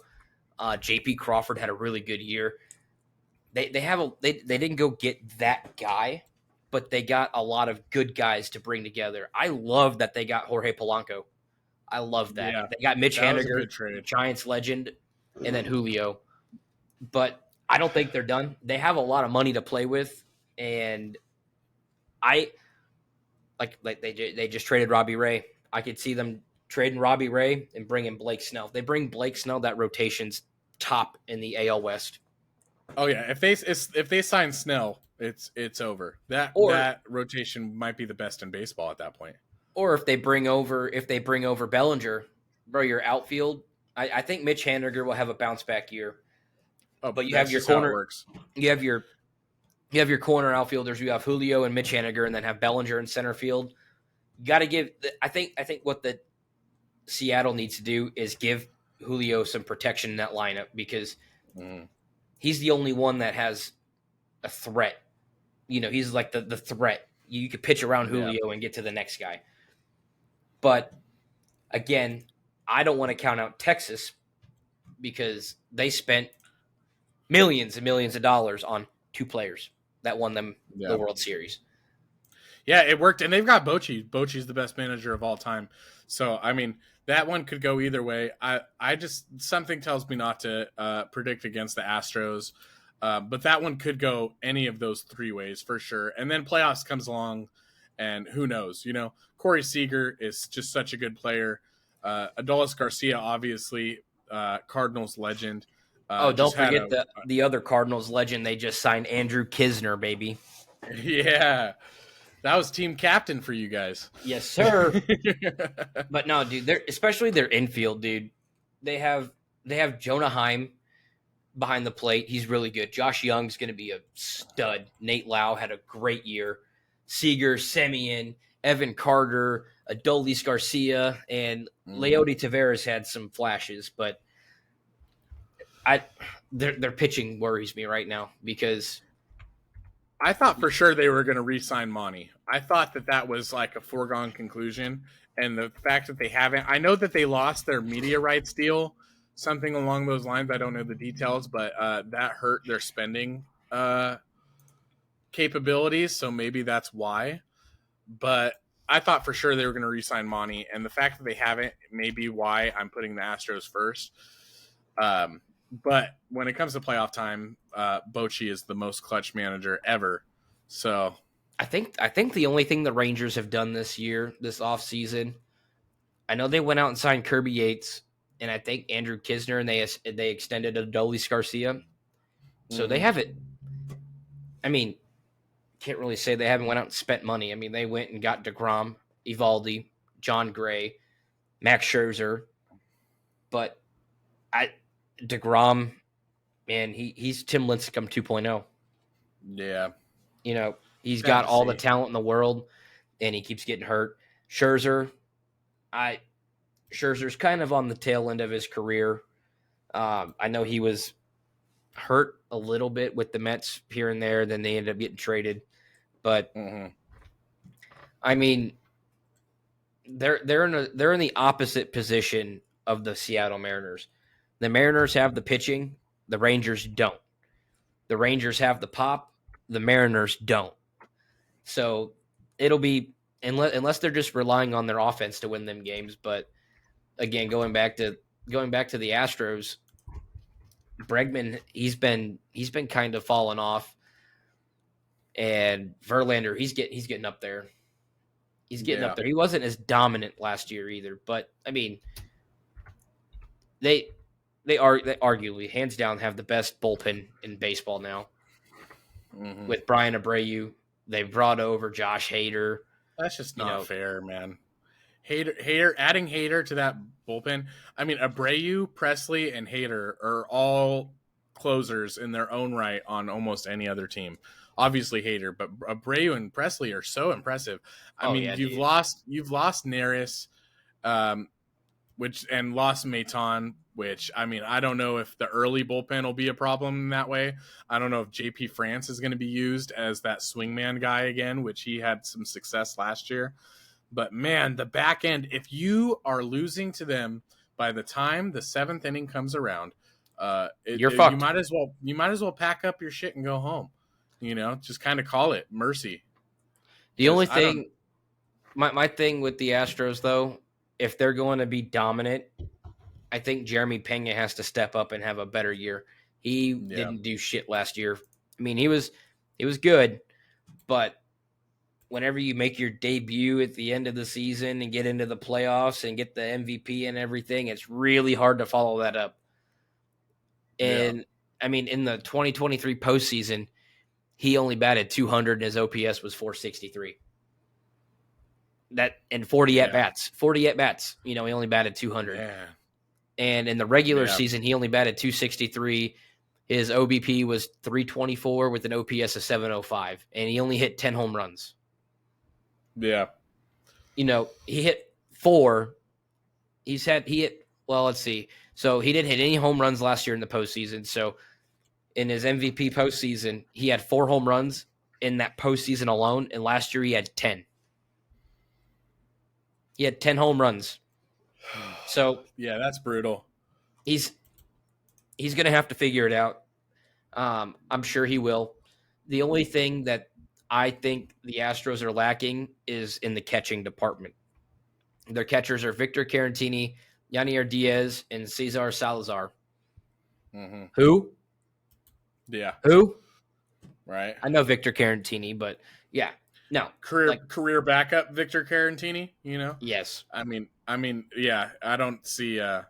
J.P. Crawford had a really good year. They didn't go get that guy, but they got a lot of good guys to bring together. I love that they got Jorge Polanco. I love that. Yeah, they got Mitch Haniger, Giants legend, and then Julio. But I don't think they're done. They have a lot of money to play with, and they just traded Robbie Ray. I could see them trading Robbie Ray and bringing Blake Snell. If they bring Blake Snell, that rotation's top in the AL West. Oh yeah, if they sign Snell, it's over. That rotation might be the best in baseball at that point. Or if they bring over Bellinger, bro, your outfield. I think Mitch Haniger will have a bounce back year. Oh, but you have your corner. You have your corner outfielders. You have Julio and Mitch Haniger, and then have Bellinger in center field. You got to give. I think what the Seattle needs to do is give Julio some protection in that lineup because he's the only one that has a threat. He's like the threat. You could pitch around Julio and get to the next guy. But again, I don't want to count out Texas because they spent millions and millions of dollars on 2 players that won them the World Series. Yeah, it worked. And they've got Bochy. Bochy's the best manager of all time. So, I mean, that one could go either way. I just, something tells me not to predict against the Astros. But that one could go any of those 3 ways for sure. And then playoffs comes along and who knows, Corey Seager is just such a good player. Adolis Garcia, obviously, Cardinals legend. Don't forget the other Cardinals legend. They just signed Andrew Kisner, baby. Yeah. That was team captain for you guys. Yes, sir. But no, dude, especially their infield, dude. They have Jonah Heim behind the plate. He's really good. Josh Young's going to be a stud. Nate Lau had a great year. Seager, Semien, Evan Carter, Adolis Garcia, and Leody Taveras had some flashes, but their pitching worries me right now because I thought for sure they were going to re-sign Monty. I thought that was like a foregone conclusion, and the fact that they haven't, I know that they lost their media rights deal, something along those lines. I don't know the details, but that hurt their spending capabilities, so maybe that's why. But I thought for sure they were going to re-sign Monty, and the fact that they haven't may be why I'm putting the Astros first. But when it comes to playoff time, Bochy is the most clutch manager ever. So I think the only thing the Rangers have done this offseason, I know they went out and signed Kirby Yates, and I think Andrew Kisner, and they extended Adolis Garcia. So they haven't. I mean, can't really say they haven't went out and spent money. I mean, they went and got DeGrom, Evaldi, John Gray, Max Scherzer, but DeGrom, man, he's Tim Lincecum 2.0. Yeah. You know, he's got all the talent in the world, and he keeps getting hurt. Scherzer's kind of on the tail end of his career. I know he was hurt a little bit with the Mets here and there. Then they ended up getting traded, but I mean, they're in the opposite position of the Seattle Mariners. The Mariners have the pitching, the Rangers don't. The Rangers have the pop, the Mariners don't. So it'll be unless they're just relying on their offense to win them games. But again, going back to the Astros, Bregman, he's been kind of falling off, and Verlander, he's getting up there. He's getting up there. He wasn't as dominant last year either, but I mean, they arguably, hands down, have the best bullpen in baseball now. With Brian Abreu, they brought over Josh Hader. That's just not fair, man. Hader, adding Hader to that bullpen. I mean, Abreu, Presley, and Hader are all closers in their own right on almost any other team. Obviously Hader, but Abreu and Presley are so impressive. You've lost Neris, and lost Maton, which, I mean, I don't know if the early bullpen will be a problem in that way. I don't know if JP France is going to be used as that swingman guy again, which he had some success last year. But man, the back end, if you are losing to them by the time the seventh inning comes around, you're fucked. You might as well pack up your shit and go home. Just kind of call it mercy. The only thing, my thing with the Astros, though, if they're going to be dominant, I think Jeremy Pena has to step up and have a better year. He didn't do shit last year. I mean, he was good, but whenever you make your debut at the end of the season and get into the playoffs and get the MVP and everything, it's really hard to follow that up. And I mean, in the 2023 postseason, he only batted 200 and his OPS was 463. That and 40 at bats. He only batted 200. Yeah. And in the regular season, he only batted 263. His OBP was 324 with an OPS of 705, and he only hit 10 home runs. Yeah. He hit 4. Let's see. So he didn't hit any home runs last year in the postseason. So in his MVP postseason, he had 4 home runs in that postseason alone, and last year he had 10. He had 10 home runs. So yeah, that's brutal. He's going to have to figure it out. I'm sure he will. The only thing that I think the Astros are lacking is in the catching department. Their catchers are Victor Caratini, Yanier Diaz, and Cesar Salazar. Mm-hmm. Who? Yeah. Who? Right. I know Victor Caratini, but yeah. No. Career backup Victor Caratini, Yes. I mean, yeah, I don't see where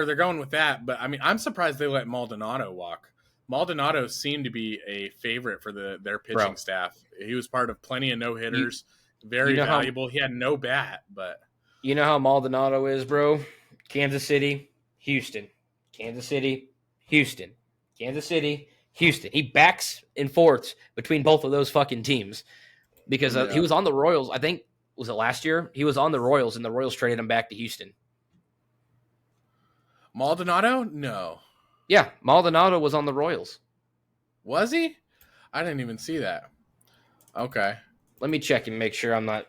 they're going with that, but I mean, I'm surprised they let Maldonado walk. Maldonado seemed to be a favorite for their pitching staff. He was part of plenty of no-hitters, very valuable. He had no bat, but you know how Maldonado is, bro? Kansas City, Houston. Kansas City, Houston. Kansas City, Houston. He backs and forths between both of those fucking teams because he was on the Royals. I think, was it last year? He was on the Royals, and the Royals traded him back to Houston. Maldonado? No. Yeah, Maldonado was on the Royals. Was he? I didn't even see that. Okay. Let me check and make sure I'm not.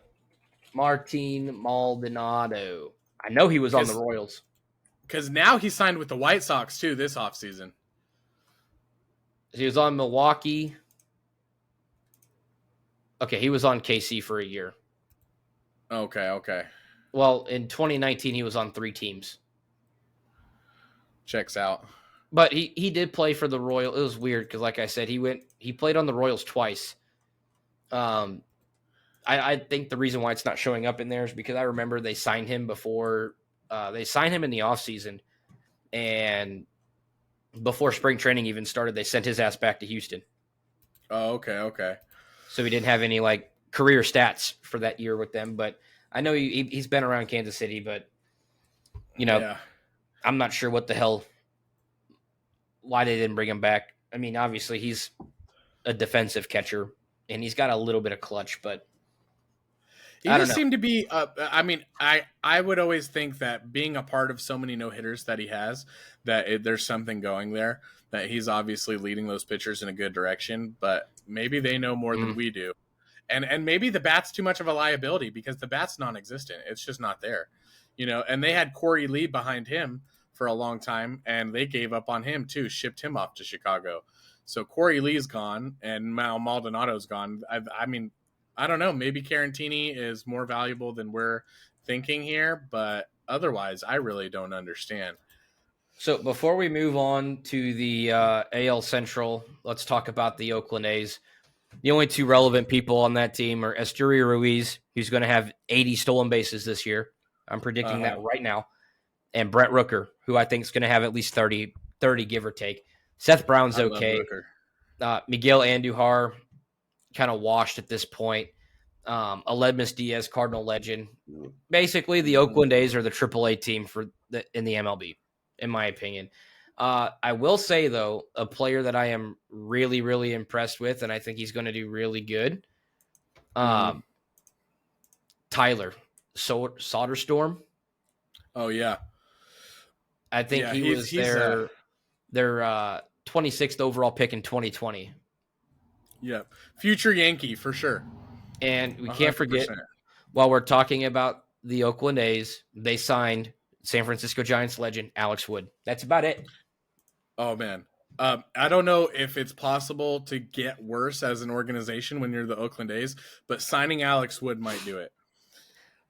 Martin Maldonado. I know he was on the Royals. Because now he signed with the White Sox, too, this offseason. He was on Milwaukee. Okay, he was on KC for a year. Okay. Well, in 2019, he was on 3 teams. Checks out. But he did play for the Royals. It was weird because, like I said, he played on the Royals twice. Um, I think the reason why it's not showing up in there is because I remember they signed him before they signed him in the offseason, and before spring training even started, they sent his ass back to Houston. Oh, okay. So he didn't have any like career stats for that year with them. But I know he's been around Kansas City, but Yeah. I'm not sure what the hell why they didn't bring him back. I mean, obviously he's a defensive catcher and he's got a little bit of clutch, but He I don't just know. seemed to be. I mean, I would always think that being a part of so many no hitters that he has, that there's something going there. That he's obviously leading those pitchers in a good direction, but maybe they know more than we do, and maybe the bat's too much of a liability because the bat's non-existent. It's just not there, And they had Corey Lee behind him for a long time, and they gave up on him too, shipped him off to Chicago. So Corey Lee's gone, and now Maldonado's gone. I mean, I don't know. Maybe Carantini is more valuable than we're thinking here, but otherwise, I really don't understand. So before we move on to the AL Central, let's talk about the Oakland A's. The only two relevant people on that team are Esteury Ruiz, who's going to have 80 stolen bases this year. I'm predicting that right now. And Brett Rooker, who I think is going to have at least 30 give or take. Seth Brown's okay. Miguel Andujar, kind of washed at this point. Aledmus Diaz, Cardinal legend. Basically, the Oakland A's are the AAA team in the MLB, in my opinion. I will say, though, a player that I am really, really impressed with, and I think he's going to do really good, Tyler Soderstrom. Oh, yeah. I think he was their 26th overall pick in 2020. Yeah. Future Yankee, for sure. And we can't forget, while we're talking about the Oakland A's, they signed San Francisco Giants legend Alex Wood. That's about it. Oh, man. I don't know if it's possible to get worse as an organization when you're the Oakland A's, but signing Alex Wood might do it.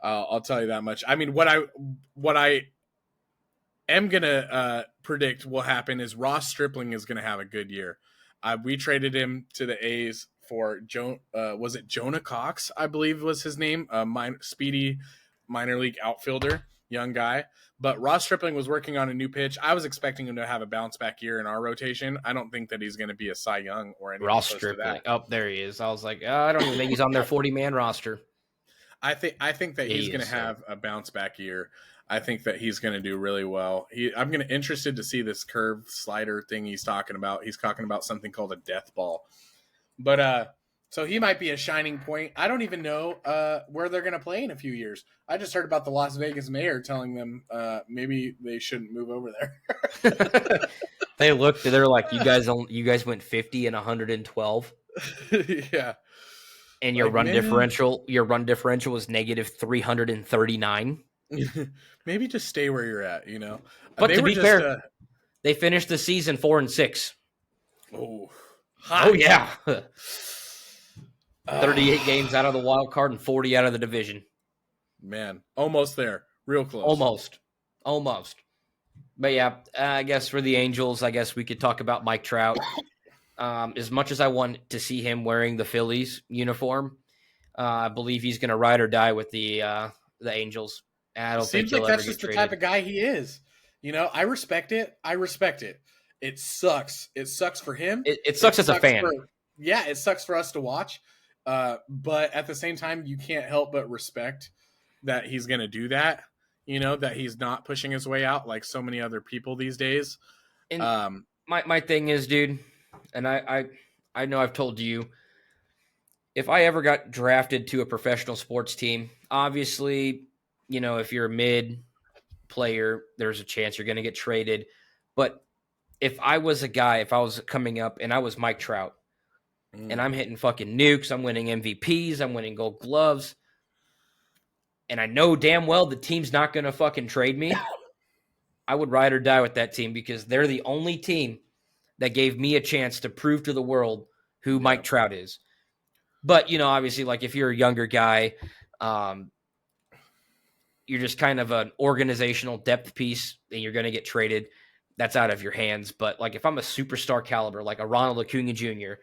I'll tell you that much. I mean, what I am going to predict will happen is Ross Stripling is going to have a good year. We traded him to the A's for was it Jonah Cox, I believe was his name, speedy minor league outfielder, young guy. But Ross Stripling was working on a new pitch. I was expecting him to have a bounce back year in our rotation. I don't think that he's going to be a Cy Young or anything. Ross Stripling. Oh, there he is. I was like, I don't even think he's on their 40-man roster. I think that he's going to have a bounce back year. I think that he's going to do really well. I'm going to interested to see this curved slider thing he's talking about. He's talking about something called a death ball. But so he might be a shining point. I don't even know where they're going to play in a few years. I just heard about the Las Vegas mayor telling them maybe they shouldn't move over there. They're like, you guys went 50 and 112. Yeah. And your run differential was negative 339. Maybe just stay where you're at, But to be fair, they finished the season 4-6. Oh, hot. Oh yeah. 38 games out of the wild card and 40 out of the division. Man, almost there. Real close. Almost. But yeah, I guess for the Angels, I guess we could talk about Mike Trout. As much as I want to see him wearing the Phillies uniform, I believe he's going to ride or die with the Angels. I don't think he'll that's ever just get the traded. type of guy he is. I respect it. It sucks. It sucks for him. It sucks as a fan. It sucks for us to watch. But at the same time, you can't help but respect that he's going to do that. That he's not pushing his way out like so many other people these days. And my thing is, dude, and I know I've told you, if I ever got drafted to a professional sports team, obviously, if you're a mid player, there's a chance you're going to get traded. But if I was coming up and I was Mike Trout and I'm hitting fucking nukes, I'm winning MVPs, I'm winning gold gloves, and I know damn well the team's not going to fucking trade me, I would ride or die with that team because they're the only team that gave me a chance to prove to the world who Mike Trout is. But, obviously, like if you're a younger guy, you're just kind of an organizational depth piece and you're going to get traded. That's out of your hands. But like if I'm a superstar caliber, like a Ronald Acuna Jr.,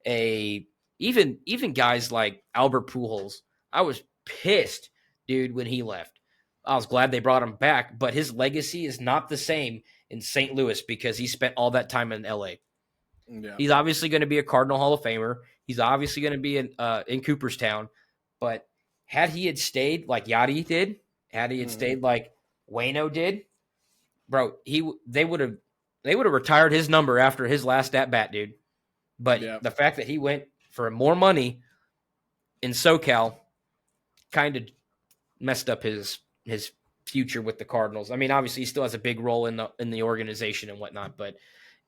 a Even guys like Albert Pujols, I was pissed, dude, when he left. I was glad they brought him back, but his legacy is not the same in St. Louis because he spent all that time in LA. Yeah. He's obviously going to be a Cardinal Hall of Famer. He's obviously going to be in Cooperstown, but had he had stayed like Yachty did, had he had stayed like Waino did, bro, they would have retired his number after his last at bat, dude. But the fact that he went for more money in SoCal kind of messed up his future with the Cardinals. I mean, obviously he still has a big role in the organization and whatnot, but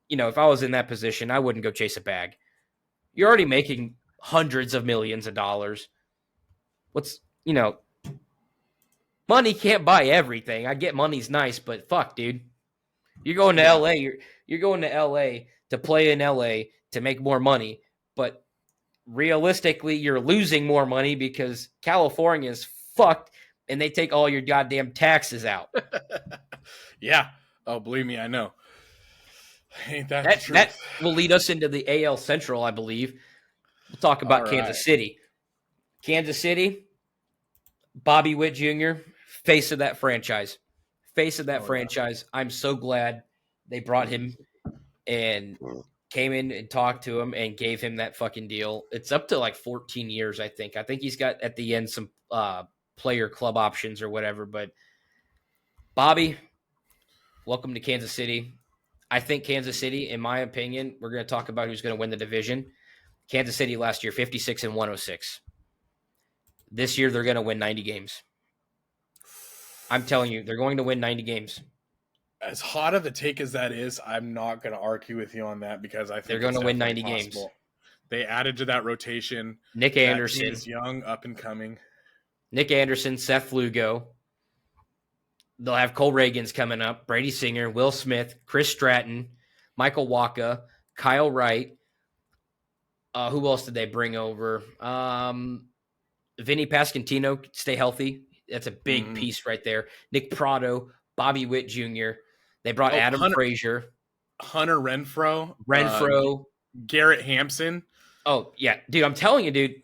if I was in that position, I wouldn't go chase a bag. You're already making hundreds of millions of dollars. Money can't buy everything. I get money's nice, but fuck, dude. You're going to LA. You're going to LA to play in LA to make more money, but realistically, you're losing more money because California is fucked and they take all your goddamn taxes out. Yeah. Oh, believe me, I know. Ain't that the truth? That will lead us into the AL Central, I believe. We'll talk about Kansas City. Kansas City, Bobby Witt Jr., face of that franchise. I'm so glad they brought him and came in and talked to him and gave him that fucking deal. It's up to like 14 years, I think. I think he's got at the end some player club options or whatever. But Bobby, welcome to Kansas City. I think Kansas City, in my opinion, we're going to talk about who's going to win the division. Kansas City last year, 56 and 106. This year, they're going to win 90 games. I'm telling you, they're going to win 90 games. As hot of a take as that is, I'm not going to argue with you on that because I think they're going to win 90 games. They added to that rotation. Nick Anderson is young, up and coming. Nick Anderson, Seth Lugo. They'll have Cole Reagans coming up, Brady Singer, Will Smith, Chris Stratton, Michael Wacha, Kyle Wright. Who else did they bring over? Vinny Pasquantino, stay healthy. That's a big piece right there. Nick Prado, Bobby Witt Jr. They brought Adam Frazier. Hunter Renfroe. Garrett Hampson. Oh, yeah. Dude, I'm telling you, dude.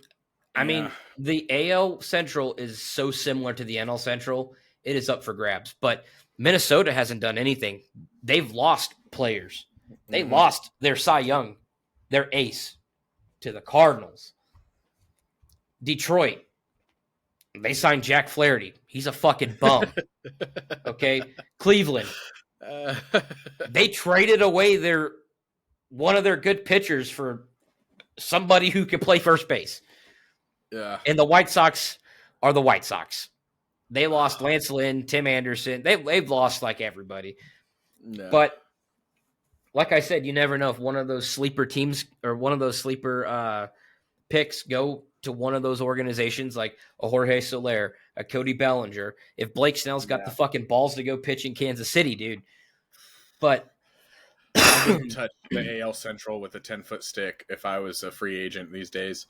I mean, the AL Central is so similar to the NL Central. It is up for grabs. But Minnesota hasn't done anything. They've lost players. They lost their Cy Young, their ace, to the Cardinals. Detroit, they signed Jack Flaherty. He's a fucking bum. Okay? Cleveland, they traded away one of their good pitchers for somebody who can play first base. Yeah. And the White Sox are the White Sox. They lost Lance Lynn, Tim Anderson. They've lost like everybody. No. But like I said, you never know if one of those sleeper teams or one of those sleeper picks go to one of those organizations like a Jorge Soler, a Cody Bellinger. If Blake Snell's got the fucking balls to go pitch in Kansas City, dude. But I wouldn't touch the AL Central with a 10-foot stick if I was a free agent these days.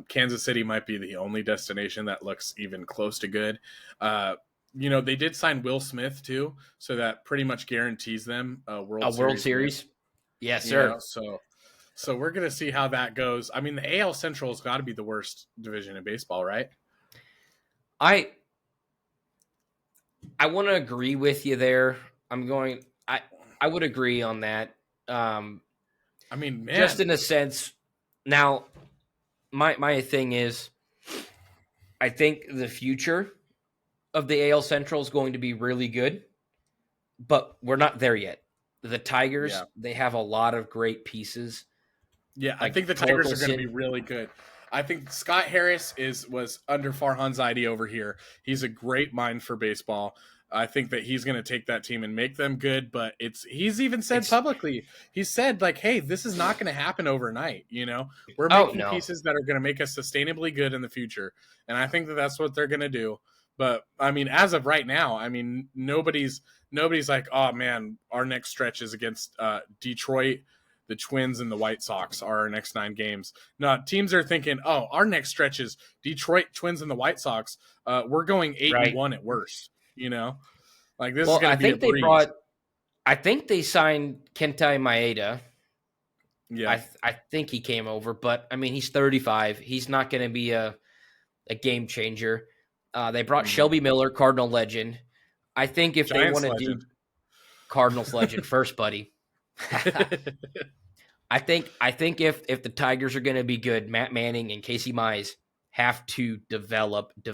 Kansas City might be the only destination that looks even close to good. They did sign Will Smith too, so that pretty much guarantees them a World Series. Yes, sir. So we're gonna see how that goes. I mean, the AL Central has got to be the worst division in baseball, right? I want to agree with you there. I would agree on that. I mean, man, just in a sense. Now, my thing is, I think the future of the AL Central is going to be really good, but we're not there yet. The Tigers, they have a lot of great pieces. Yeah, I think the Tigers are going to be really good. I think Scott Harris was under Farhan Zaidi over here. He's a great mind for baseball. I think that he's going to take that team and make them good, but he's even said publicly, he said like, hey, this is not going to happen overnight. We're making pieces that are going to make us sustainably good in the future. And I think that that's what they're going to do. But I mean, as of right now, I mean, nobody's like, oh man, our next stretch is against Detroit, the Twins, and the White Sox are our next 9 games. No, teams are thinking, oh, our next stretch is Detroit, Twins, and the White Sox. We're going 8-1 at worst. Like this is going to be a breeze. I think they signed Kentai Maeda. Yeah. I think he came over, but I mean, he's 35. He's not going to be a game changer. They brought Mhm. Shelby Miller, Cardinal legend. I think if they want Giants to do legend. Cardinals legend first, buddy. I think if the Tigers are going to be good, Matt Manning and Casey Mize have to develop. I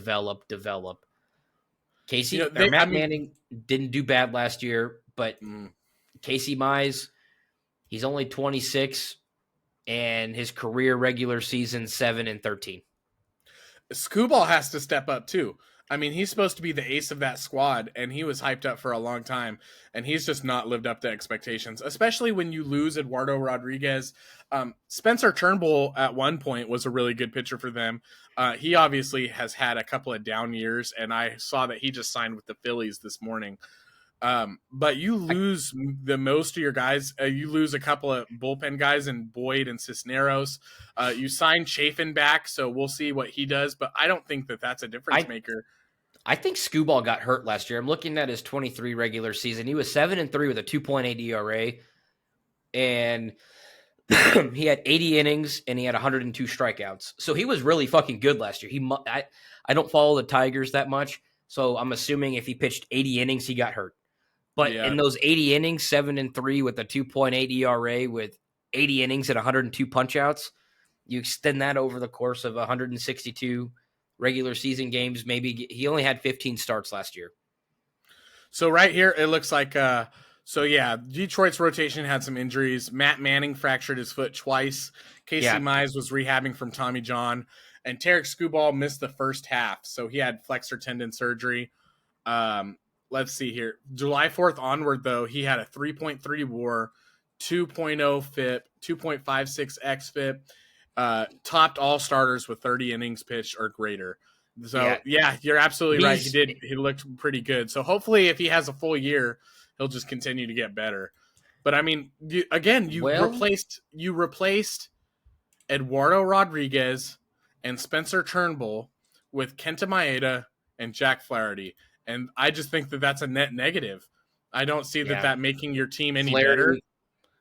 Matt mean, Manning didn't do bad last year, but mm, Casey Mize, he's only 26, and his career regular season 7-13. Scooball has to step up too. I mean, he's supposed to be the ace of that squad, and he was hyped up for a long time, and he's just not lived up to expectations, especially when you lose Eduardo Rodriguez. Spencer Turnbull at one point was a really good pitcher for them. He obviously has had a couple of down years, and I saw that he just signed with the Phillies this morning. But you lose the most of your guys. You lose a couple of bullpen guys in Boyd and Cisneros. You sign Chafin back, so we'll see what he does. But I don't think that that's a difference maker. I think Scooball got hurt last year. I'm looking at his 23 regular season. He was 7-3 with a 2.8 ERA, and he had 80 innings and he had 102 strikeouts. So he was really fucking good last year. I don't follow the Tigers that much, so I'm assuming if he pitched 80 innings, he got hurt. But Yeah. in those 80 innings, 7-3 with a 2.8 ERA with 80 innings and 102 punchouts, you extend that over the course of 162 regular season games. Maybe he only had 15 starts last year. So right here, it looks like Detroit's rotation had some injuries. Matt Manning fractured his foot twice. Casey Mize was rehabbing from Tommy John, and Tarek Scooball missed the first half, so he had flexor tendon surgery. Let's see here. July 4th onward, though, he had a 3.3 WAR, 2.0 FIP, 2.56 xFIP, topped all starters with 30 innings pitched or greater. So, yeah you're absolutely right. He looked pretty good. So, hopefully, if he has a full year, he'll just continue to get better. But, I mean, you replaced Eduardo Rodriguez and Spencer Turnbull with Kenta Maeda and Jack Flaherty. And I just think that that's a net negative. I don't see that making your team any better.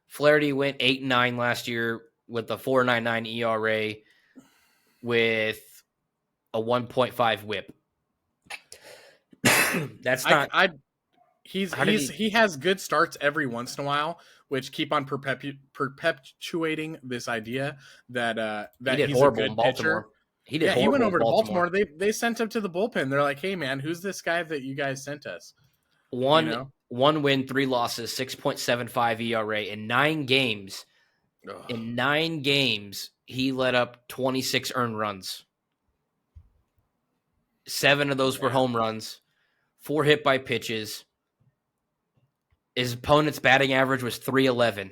Flaherty went 8-9 last year with a 4.99 ERA with a 1.5 WHIP. That's not. He has good starts every once in a while, which keep on perpetuating this idea that he's a good pitcher. He went over to Baltimore. They sent him to the bullpen. They're like, hey man, who's this guy that you guys sent us? One win, 3 losses, 6.75 ERA in 9 games. Ugh. In 9 games, he let up 26 earned runs. 7 of those were home runs, 4 hit by pitches. His opponent's batting average was .311.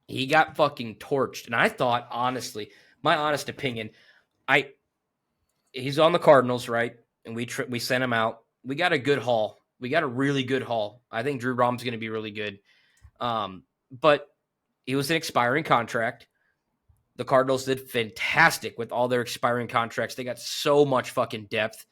He got fucking torched. And I thought, honestly, my honest opinion, he's on the Cardinals, right? And we sent him out. We got a good haul. We got a really good haul. I think Drew Rom's going to be really good. But he was an expiring contract. The Cardinals did fantastic with all their expiring contracts. They got so much fucking depth.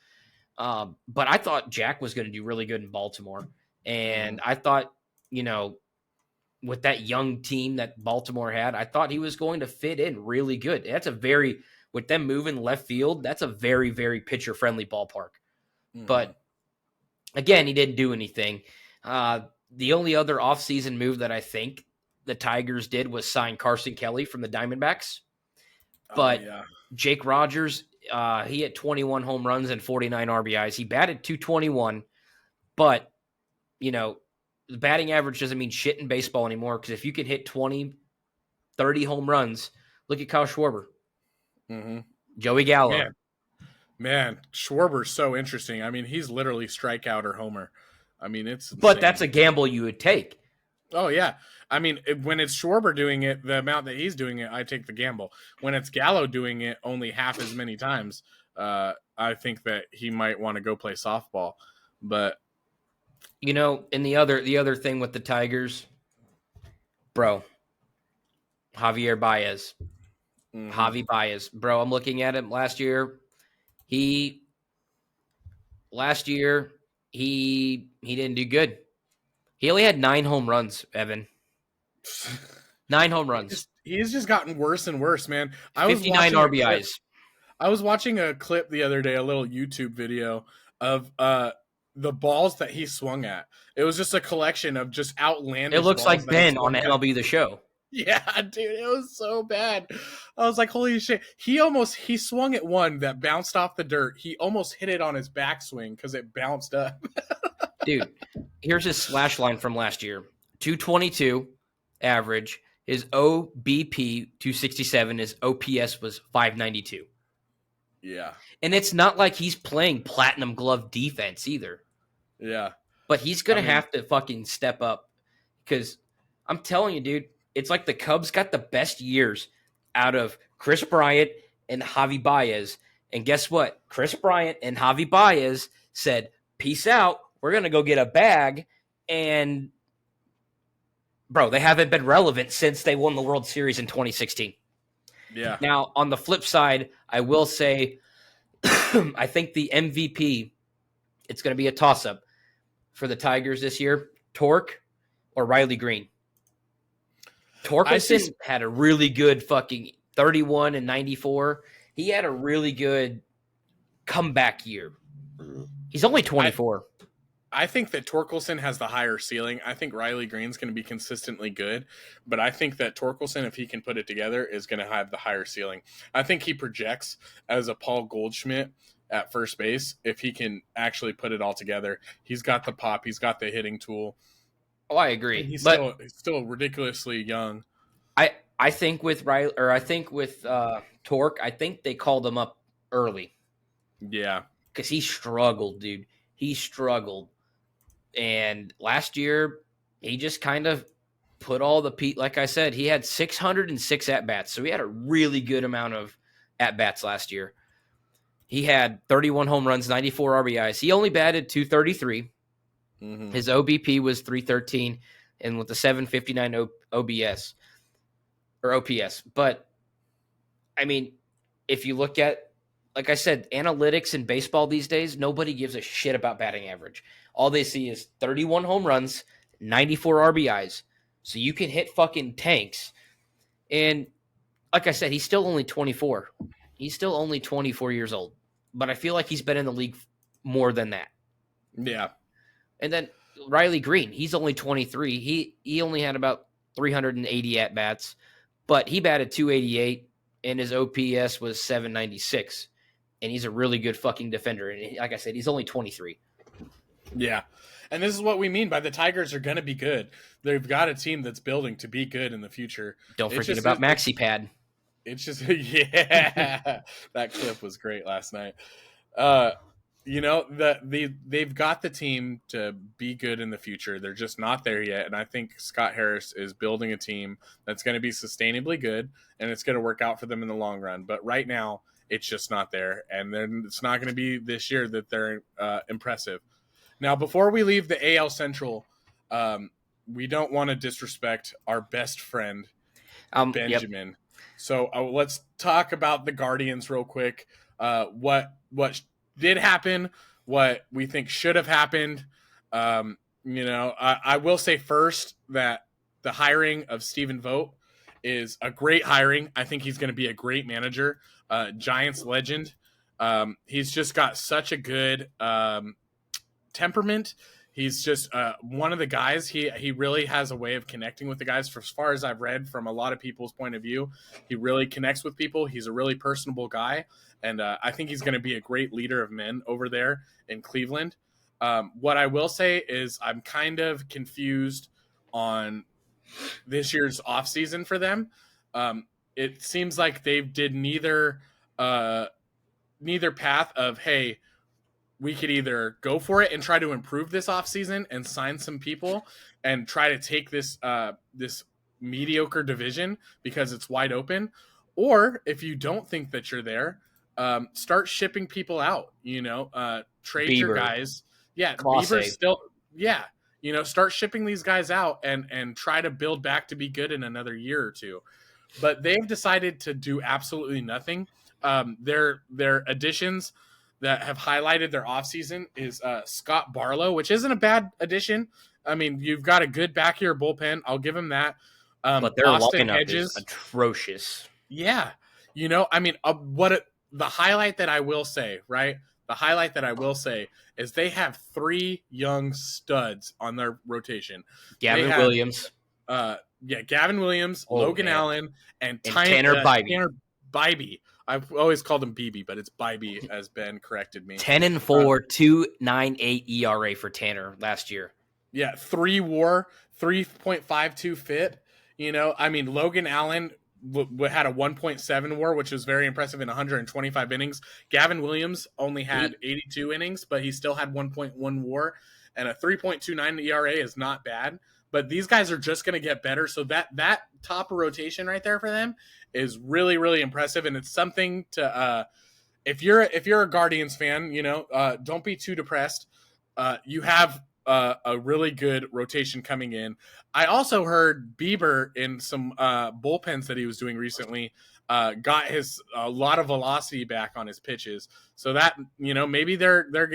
But I thought Jack was going to do really good in Baltimore. And I thought, with that young team that Baltimore had, I thought he was going to fit in really good. With them moving left field, that's a very, very pitcher-friendly ballpark. Mm-hmm. But, again, he didn't do anything. The only other offseason move that I think the Tigers did was sign Carson Kelly from the Diamondbacks. But Jake Rogers, he had 21 home runs and 49 RBIs. He batted .221, but, the batting average doesn't mean shit in baseball anymore, because if you can hit 20, 30 home runs, look at Kyle Schwarber. Mm-hmm. Joey Gallo. Man, Schwarber's so interesting. I mean, he's literally strikeout or homer. I mean, it's insane. But that's a gamble you would take. Oh, yeah. I mean, when it's Schwarber doing it, the amount that he's doing it, I take the gamble. When it's Gallo doing it only half as many times, I think that he might want to go play softball. But and the other thing with the Tigers, bro, Javier Baez. Mm-hmm. Javi Baez. Bro, I'm looking at him last year. He didn't do good. He only had 9 home runs, Evan. 9 home runs, He's just gotten worse and worse, man. 59 RBIs. I was watching a clip the other day, a little YouTube video of the balls that he swung at. It was just a collection of just outlandish. It looks balls like Ben on MLB The Show. Yeah, dude, it was so bad. I was like, holy shit. He swung at one that bounced off the dirt. He almost hit it on his backswing because it bounced up. Dude, here's his slash line from last year. 222 average. His OBP 267. His OPS was 592. Yeah. And it's not like he's playing platinum glove defense either. Yeah. But he's going to have to fucking step up because I'm telling you, dude, it's like the Cubs got the best years out of Chris Bryant and Javi Baez. And guess what? Chris Bryant and Javi Baez said, peace out. We're going to go get a bag. And, bro, they haven't been relevant since they won the World Series in 2016. Yeah. Now, on the flip side, I will say I think the MVP, it's going to be a toss-up for the Tigers this year, Torque or Riley Green. Torkelson had a really good fucking 31 and 94. He had a really good comeback year. He's only 24. I think that Torkelson has the higher ceiling. I think Riley Green's going to be consistently good, but I think that Torkelson, if he can put it together, is going to have the higher ceiling. I think he projects as a Paul Goldschmidt at first base. If he can actually put it all together, he's got the pop, he's got the hitting tool. Oh, I agree. He's but still ridiculously young. I think with Riley, or I think with Torque, I think they called him up early. Yeah, because he struggled, dude. He struggled, and last year he just kind of put all the like I said, he had 606 at bats, so he had a really good amount of at bats last year. He had 31 home runs, 94 RBIs. He only batted 233. Mm-hmm. His OBP was 313, and with the 759 OBS or OPS. But I mean, if you look at, like I said, analytics in baseball these days, nobody gives a shit about batting average. All they see is 31 home runs, 94 RBIs. So you can hit fucking tanks. And like I said, he's still only 24. He's still only 24 years old. But I feel like he's been in the league more than that. Yeah. And then Riley Green, he's only 23. He only had about 380 at-bats, but he batted 288, and his OPS was 796. And he's a really good fucking defender. And like I said, he's only 23. Yeah. And this is what we mean by the Tigers are going to be good. They've got a team that's building to be good in the future. Don't forget about MaxiPad. It's just, yeah, that clip was great last night. You know, they've got the team to be good in the future. They're just not there yet. And I think Scott Harris is building a team that's going to be sustainably good, and it's going to work out for them in the long run. But right now, it's just not there. And then it's not going to be this year that they're impressive. Now, before we leave the AL Central, we don't want to disrespect our best friend, Benjamin. Yep. So let's talk about the Guardians real quick. What did happen, what we think should have happened. You know, I will say first that the hiring of Stephen Vogt is a great hiring. I think he's going to be a great manager, Giants legend. He's just got such a good temperament. He's just one of the guys. He really has a way of connecting with the guys. For as far as I've read from a lot of people's point of view, he really connects with people. He's a really personable guy, and I think he's going to be a great leader of men over there in Cleveland. What I will say is I'm kind of confused on this year's offseason for them. It seems like they did neither path of, hey, we could either go for it and try to improve this offseason and sign some people and try to take this this mediocre division because it's wide open. Or if you don't think that you're there, start shipping people out, you know, trade Bieber. Your guys. Yeah, Bieber's still, yeah, you know, start shipping these guys out and try to build back to be good in another year or two. But they've decided to do absolutely nothing. Their additions that have highlighted their offseason is Scott Barlow, which isn't a bad addition. I mean, you've got a good back of your bullpen. I'll give him that. But their Austin lineup is Hedges, atrocious. yeah. I mean, the highlight that I will say, right? The highlight that I will say is they have 3 young studs on their rotation. They Gavin have, Williams. Gavin Williams, Oh, Logan man. Allen, and And Tanner Bybee. Tanner Bybee. I've always called him BB, but it's Bybee, as Ben corrected me. 10-4, 2.98 ERA for Tanner last year. Yeah, 3 WAR, 3.52 FIP. I mean, Logan Allen had a 1.7 WAR, which was very impressive in 125 innings. Gavin Williams only had 82 innings, but he still had 1.1 WAR, and a 3.29 ERA is not bad. But these guys are just going to get better. So that top of rotation right there for them is really, really impressive, and it's something to if you're a Guardians fan, don't be too depressed. You have a really good rotation coming in. I also heard Bieber in some bullpens that he was doing recently got a lot of velocity back on his pitches. So that maybe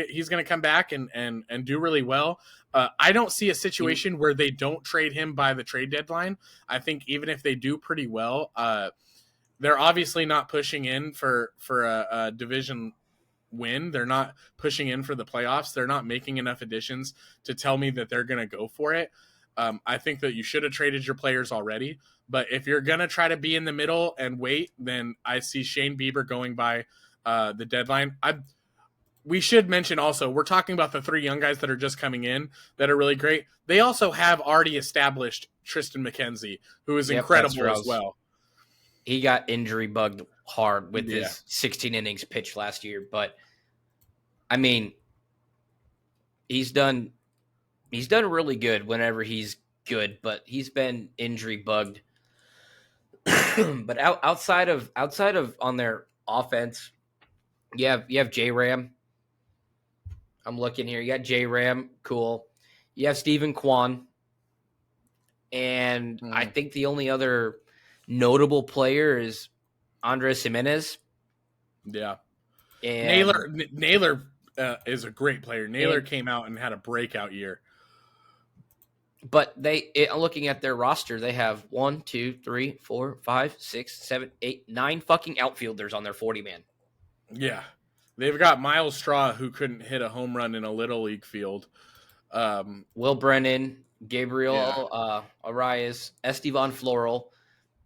he's going to come back and do really well. I don't see a situation where they don't trade him by the trade deadline. I think even if they do pretty well, they're obviously not pushing in for a division win. They're not pushing in for the playoffs. They're not making enough additions to tell me that they're going to go for it. I think that you should have traded your players already. But if you're going to try to be in the middle and wait, then I see Shane Bieber going by the deadline. We should mention also, we're talking about the 3 young guys that are just coming in that are really great. They also have already established Tristan McKenzie, who is incredible as well. He got injury bugged hard with his 16 innings pitched last year, but I mean, he's done really good whenever he's good, but he's been injury bugged. But outside of on their offense, you have J-Ram. I'm looking here. You got J-Ram, cool. You have Stephen Kwan, and I think the only other notable player is Andres Jimenez. Yeah. And Naylor is a great player. Naylor came out and had a breakout year. But looking at their roster, they have 1, 2, 3, 4, 5, 6, 7, 8, 9 fucking outfielders on their 40-man. Yeah. They've got Miles Straw, who couldn't hit a home run in a Little League field. Will Brennan, Gabriel Arias, Estevan Floral.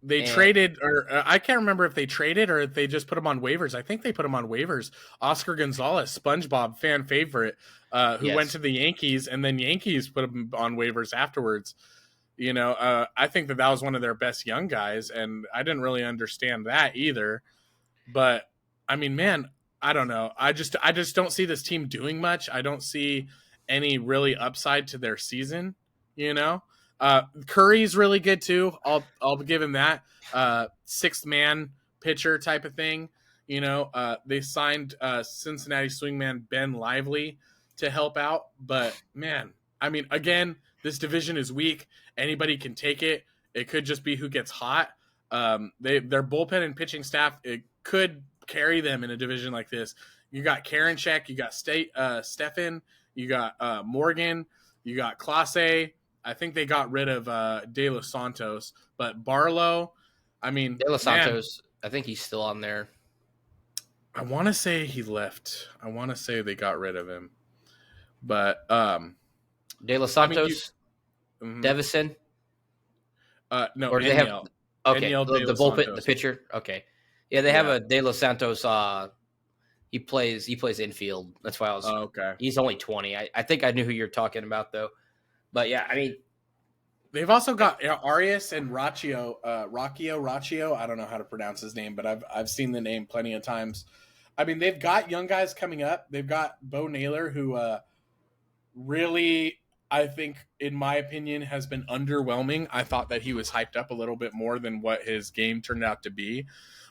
They traded, or I can't remember if they traded or if they just put him on waivers. I think they put him on waivers. Oscar Gonzalez, SpongeBob fan favorite, who went to the Yankees, and then Yankees put him on waivers afterwards. I think that was one of their best young guys, and I didn't really understand that either. But I mean, man, I don't know. I just don't see this team doing much. I don't see any really upside to their season. Curry's really good too. I'll give him that. 6th man pitcher type of thing. They signed Cincinnati swingman Ben Lively to help out. But man, I mean, again, this division is weak. Anybody can take it. It could just be who gets hot. Their bullpen and pitching staff, it could carry them in a division like this. You got Karinchak, you got Stefan, you got Morgan, you got Clase. I think they got rid of De Los Santos, but Barlow, I mean, De Los Santos, I think he's still on there. I want to say he left. I want to say they got rid of him, but De Los Santos, Devison. No, or do they have the bullpen, the pitcher. Okay, yeah, they have a De Los Santos. He plays infield. That's why I was. Okay. He's only 20. I think I knew who you're talking about though. But yeah, I mean, they've also got Arias and Raccio. I don't know how to pronounce his name, but I've seen the name plenty of times. I mean, they've got young guys coming up. They've got Bo Naylor, who really, I think, in my opinion, has been underwhelming. I thought that he was hyped up a little bit more than what his game turned out to be,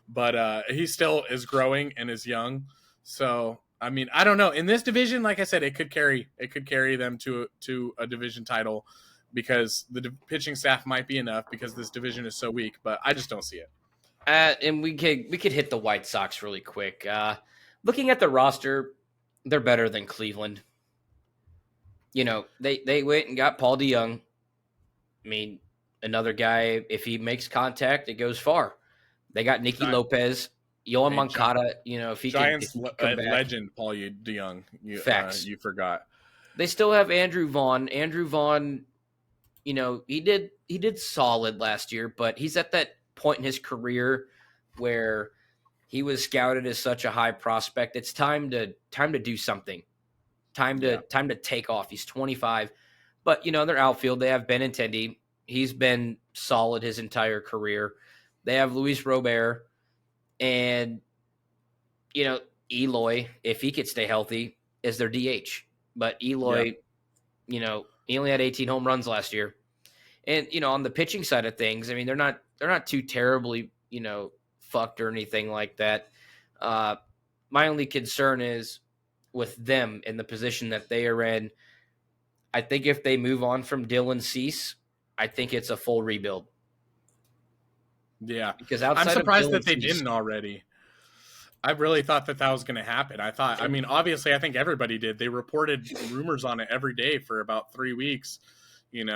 but he still is growing and is young. So, I mean, I don't know. In this division, like I said, it could carry them to a division title because the pitching staff might be enough because this division is so weak, but I just don't see it. And we could hit the White Sox really quick. Looking at the roster, they're better than Cleveland. They went and got Paul DeJong. I mean, another guy, if he makes contact, it goes far. They got Nicky Gi- Lopez, Yohan Hey, Moncada. If he can come back, legend Paul DeYoung. facts. You forgot. They still have Andrew Vaughn. Andrew Vaughn, he did solid last year, but he's at that point in his career where he was scouted as such a high prospect. It's time to do something. Time to take off. He's 25. But their outfield, they have Benintendi. He's been solid his entire career. They have Luis Robert and Eloy, if he could stay healthy, is their DH. But Eloy, he only had 18 home runs last year. And on the pitching side of things, I mean, they're not too terribly, fucked or anything like that. My only concern is with them in the position that they are in. I think if they move on from Dylan Cease, I think it's a full rebuild. Yeah, because I'm surprised that they Cease, didn't already. I really thought that was going to happen. I mean, obviously, I think everybody did. They reported rumors on it every day for about 3 weeks. And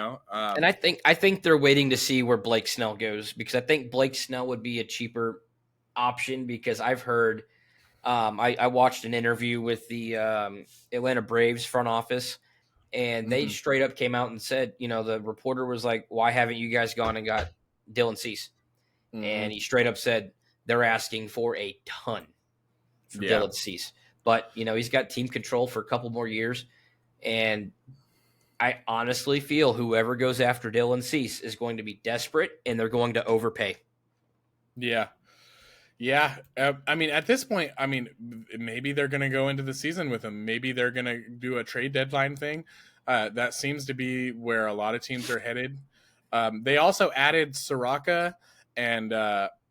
I think they're waiting to see where Blake Snell goes, because I think Blake Snell would be a cheaper option, because I've heard I watched an interview with the Atlanta Braves front office, and they straight up came out and said, the reporter was like, why haven't you guys gone and got Dylan Cease? And he straight up said they're asking for a ton for Dylan Cease. But, he's got team control for a couple more years, and I honestly feel whoever goes after Dylan Cease is going to be desperate, and they're going to overpay. Yeah. Yeah. I mean, at this point, maybe they're going to go into the season with him. Maybe they're going to do a trade deadline thing. That seems to be where a lot of teams are headed. They also added Soraka and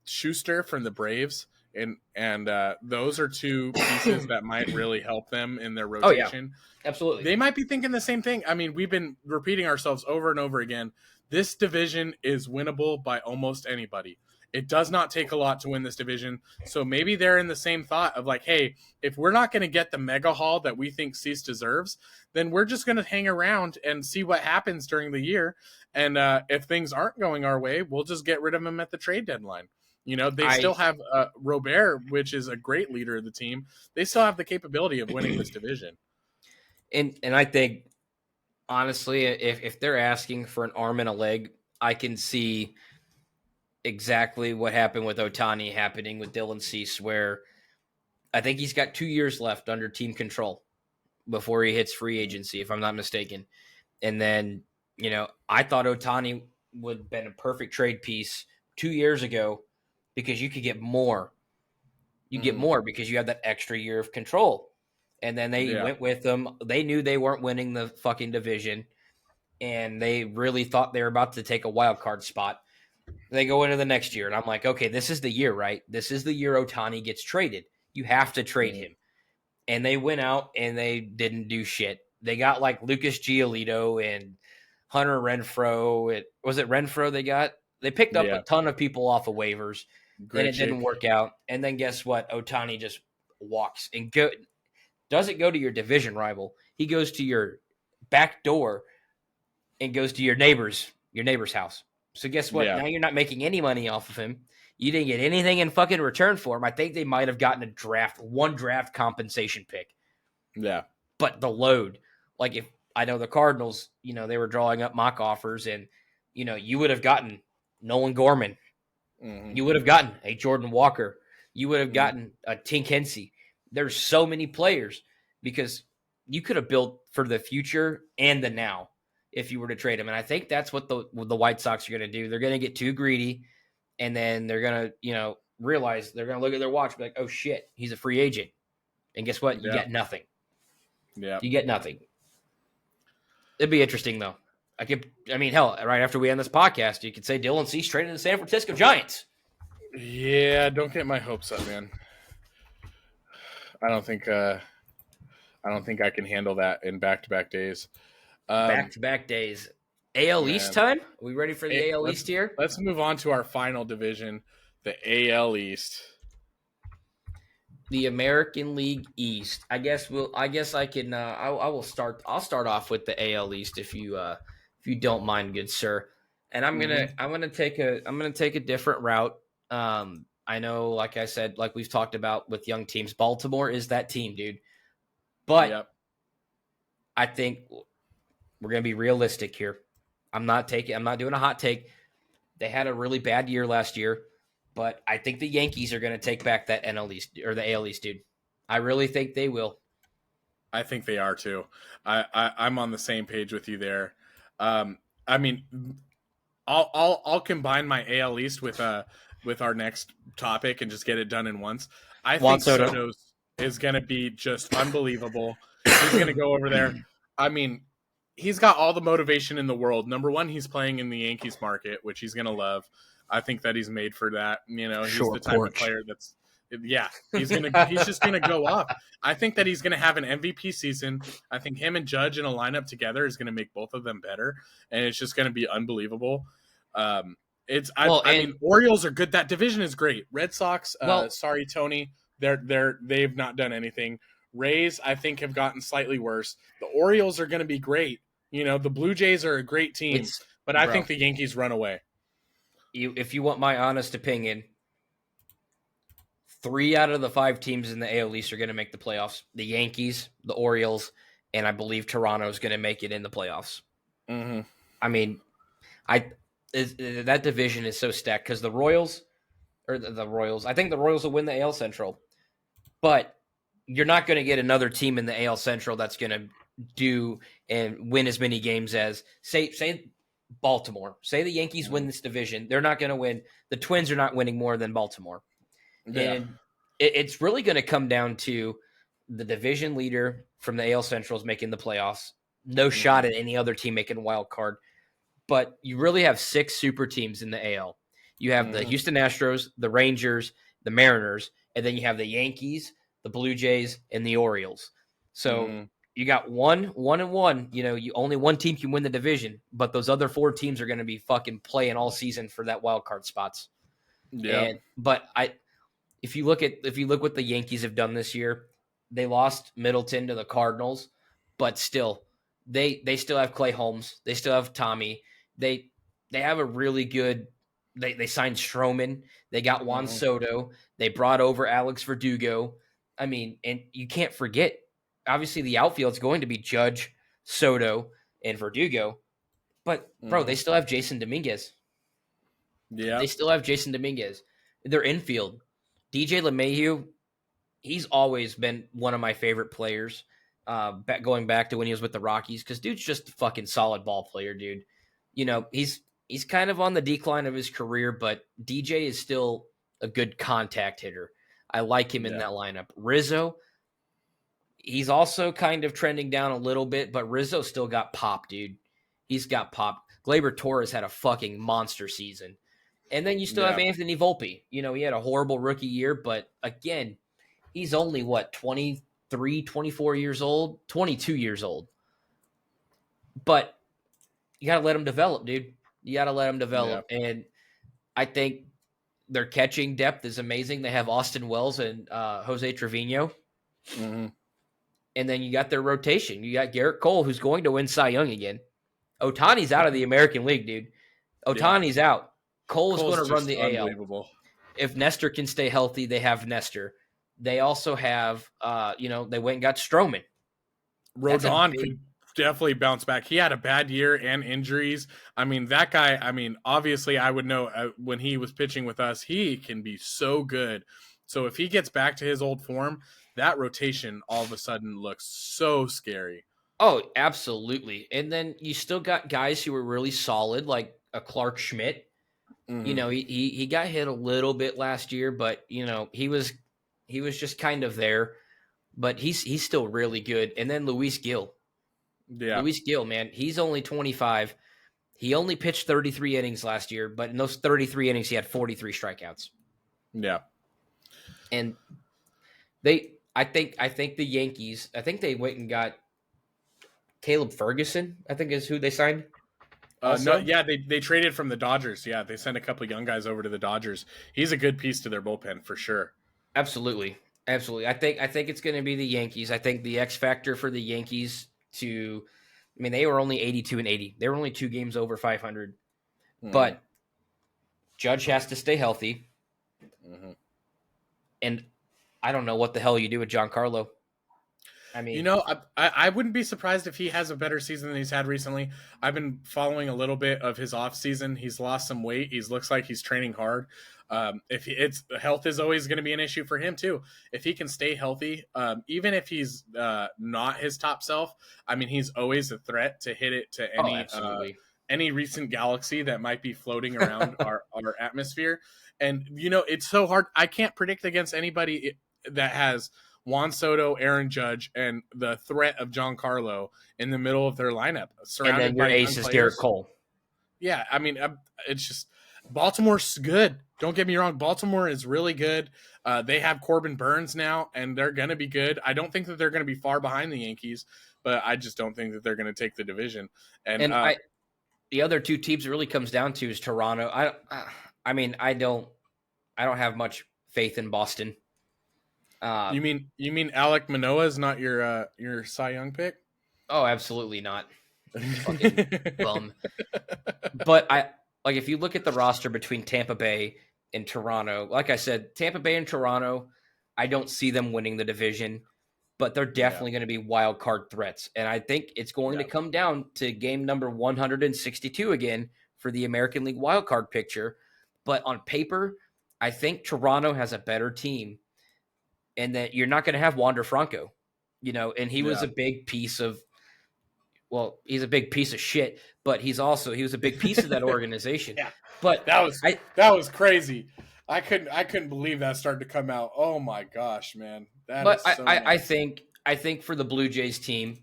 Schuster from the Braves. And those are two pieces that might really help them in their rotation. Oh, yeah. Absolutely. They might be thinking the same thing. I mean, we've been repeating ourselves over and over again. This division is winnable by almost anybody. It does not take a lot to win this division. So maybe they're in the same thought of like, hey, if we're not going to get the mega haul that we think Cease deserves, then we're just going to hang around and see what happens during the year. And if things aren't going our way, we'll just get rid of him at the trade deadline. They still have Robert, which is a great leader of the team. They still have the capability of winning this division. And I think, honestly, if they're asking for an arm and a leg, I can see exactly what happened with Ohtani happening with Dylan Cease, where I think he's got 2 years left under team control before he hits free agency, if I'm not mistaken. And then, I thought Ohtani would have been a perfect trade piece 2 years ago, because you could get more. You get more because you have that extra year of control. And then they went with them. They knew they weren't winning the fucking division, and they really thought they were about to take a wild card spot. They go into the next year, and I'm like, okay, this is the year, right? This is the year Ohtani gets traded. You have to trade him. And they went out, and they didn't do shit. They got like Lucas Giolito and Hunter Renfroe. Was it Renfroe they got? They picked up a ton of people off of waivers. Great, and it didn't work out. And then guess what? Ohtani just walks and doesn't go to your division rival. He goes to your back door and goes to your neighbor's house. So guess what? Now you're not making any money off of him. You didn't get anything in fucking return for him. I think they might have gotten one draft compensation pick. Yeah. But the load, like if I know the Cardinals, they were drawing up mock offers, and, you would have gotten Nolan Gorman. Mm-hmm. You would have gotten a Jordan Walker. You would have gotten a Tink Hensey. There's so many players, because you could have built for the future and the now if you were to trade him. And I think that's what the White Sox are going to do. They're going to get too greedy, and then they're going to, realize they're going to look at their watch and be like, oh shit, he's a free agent. And guess what? You get nothing. Yeah. You get nothing. It'd be interesting though. Hell, right after we end this podcast, you could say Dylan Cease traded to the San Francisco Giants. Yeah, don't get my hopes up, man. I don't think I can handle that in back-to-back days. Back-to-back days. AL East time? Are we ready for the AL East here? Let's move on to our final division, the AL East. The American League East. I can. I'll start off with the AL East if you don't mind, good sir. And I'm gonna take a different route. I know, like I said, like we've talked about with young teams, Baltimore is that team, dude. But Yep. I think we're gonna be realistic here. I'm not doing a hot take. They had a really bad year last year, but I think the Yankees are gonna take back that NL East or the AL East, dude. I really think they will. I think they are too. I'm on the same page with you there. I mean, I'll combine my AL East with our next topic and just get it done in once. I Juan think Soto. Soto's is going to be just unbelievable. He's going to go over there. I mean, he's got all the motivation in the world. Number one, he's playing in the Yankees market, which he's going to love. I think that he's made for that. You know, he's Sure, the type porch. of player that's yeah, he's just gonna go off. I think that he's gonna have an MVP season. I think him and Judge in a lineup together is gonna make both of them better, and it's just gonna be unbelievable. I mean, Orioles are good. That division is great. Red Sox, sorry Tony, they've not done anything. Rays, I think, have gotten slightly worse. The Orioles are gonna be great. You know, the Blue Jays are a great team, but I think the Yankees run away. If you want my honest opinion, 3 out of the 5 teams in the AL East are going to make the playoffs. The Yankees, the Orioles, and I believe Toronto is going to make it in the playoffs. Mm-hmm. I mean, that division is so stacked because the Royals, I think the Royals will win the AL Central, but you're not going to get another team in the AL Central that's going to do and win as many games as say Baltimore. Say the Yankees win this division, they're not going to win. The Twins are not winning more than Baltimore. Yeah. And it's really going to come down to the division leader from the AL Central is making the playoffs. No shot at any other team making a wild card. But you really have 6 super teams in the AL. You have the Houston Astros, the Rangers, the Mariners, and then you have the Yankees, the Blue Jays, and the Orioles. So you got 1-1. You know, only one team can win the division, but those other 4 teams are going to be fucking playing all season for that wild card spots. Yeah. If you look what the Yankees have done this year, they lost Middleton to the Cardinals, but still, they still have Clay Holmes. They still have Tommy. They have a really good. They signed Stroman. They got Juan Soto. They brought over Alex Verdugo. I mean, and you can't forget, obviously the outfield's going to be Judge, Soto, and Verdugo, but bro, they still have Jason Dominguez. Yeah, they still have Jason Dominguez. Their infield. DJ LeMahieu, he's always been one of my favorite players, going back to when he was with the Rockies, because dude's just a fucking solid ball player, dude. You know, he's kind of on the decline of his career, but DJ is still a good contact hitter. I like him in that lineup. Rizzo, he's also kind of trending down a little bit, but Rizzo still got pop, dude. He's got pop. Gleyber Torres had a fucking monster season. And then you still have Anthony Volpe. You know, he had a horrible rookie year, but again, he's only, 23, 24 years old? 22 years old. But you got to let him develop, dude. You got to let him develop. Yeah. And I think their catching depth is amazing. They have Austin Wells and Jose Trevino. Mm-hmm. And then you got their rotation. You got Garrett Cole, who's going to win Cy Young again. Ohtani's out of the American League, dude. Ohtani's out. Cole's going to run the AL. If Nestor can stay healthy, they have Nestor. They also have, they went and got Stroman. Rodon could definitely bounce back. He had a bad year and injuries. I mean, that guy, obviously I would know when he was pitching with us, he can be so good. So if he gets back to his old form, that rotation all of a sudden looks so scary. Oh, absolutely. And then you still got guys who were really solid, like a Clark Schmidt. Mm-hmm. You know, he got hit a little bit last year, but you know, he was just kind of there. But he's still really good. And then Luis Gil. Yeah. Luis Gil, man, he's only 25. He only pitched 33 innings last year, but in those 33 innings, he had 43 strikeouts. Yeah. And I think the Yankees, I think they went and got Caleb Ferguson, I think is who they signed. They traded from the Dodgers. Yeah, they sent a couple of young guys over to the Dodgers. He's a good piece to their bullpen for sure. Absolutely. I think it's going to be the Yankees. I think the X factor for the Yankees they were only 82-80. They were only 2 games over 500. Mhm. but Judge has to stay healthy, Mhm. and I don't know what the hell you do with Giancarlo. I You mean, know, I wouldn't be surprised if he has a better season than he's had recently. I've been following a little bit of his off season. He's lost some weight. He looks like he's training hard. If he, it's health is always going to be an issue for him too. If he can stay healthy, even if he's not his top self, I mean, he's always a threat to hit it to oh, absolutely. any recent galaxy that might be floating around our atmosphere. And you know, it's so hard. I can't predict against anybody that has Juan Soto, Aaron Judge, and the threat of Giancarlo in the middle of their lineup, And then surrounded your by young ace is Garrett players. Cole. Yeah, I mean, it's just Baltimore's good. Don't get me wrong, Baltimore is really good. They have Corbin Burns now, and they're going to be good. I don't think that they're going to be far behind the Yankees, but I just don't think that they're going to take the division. And And the other two teams it really comes down to is Toronto. I mean, I don't have much faith in Boston. you mean Alek Manoah is not your Cy Young pick? Oh, absolutely not. Fucking bum. But if you look at the roster between Tampa Bay and Toronto, like I said, Tampa Bay and Toronto, I don't see them winning the division, but they're Yeah, definitely going to be wild card threats. And I think it's going yeah. to come down to game number 162 again for the American League wild card picture. But on paper, I think Toronto has a better team, and that you're not going to have Wander Franco, and he was Yeah. a big piece of, well, he's a big piece of shit, but he was a big piece of that organization. Yeah. But That was I, that was crazy. I couldn't believe that started to come out. Oh my gosh, man. That but is I, so I, I nasty. think I think for the Blue Jays team,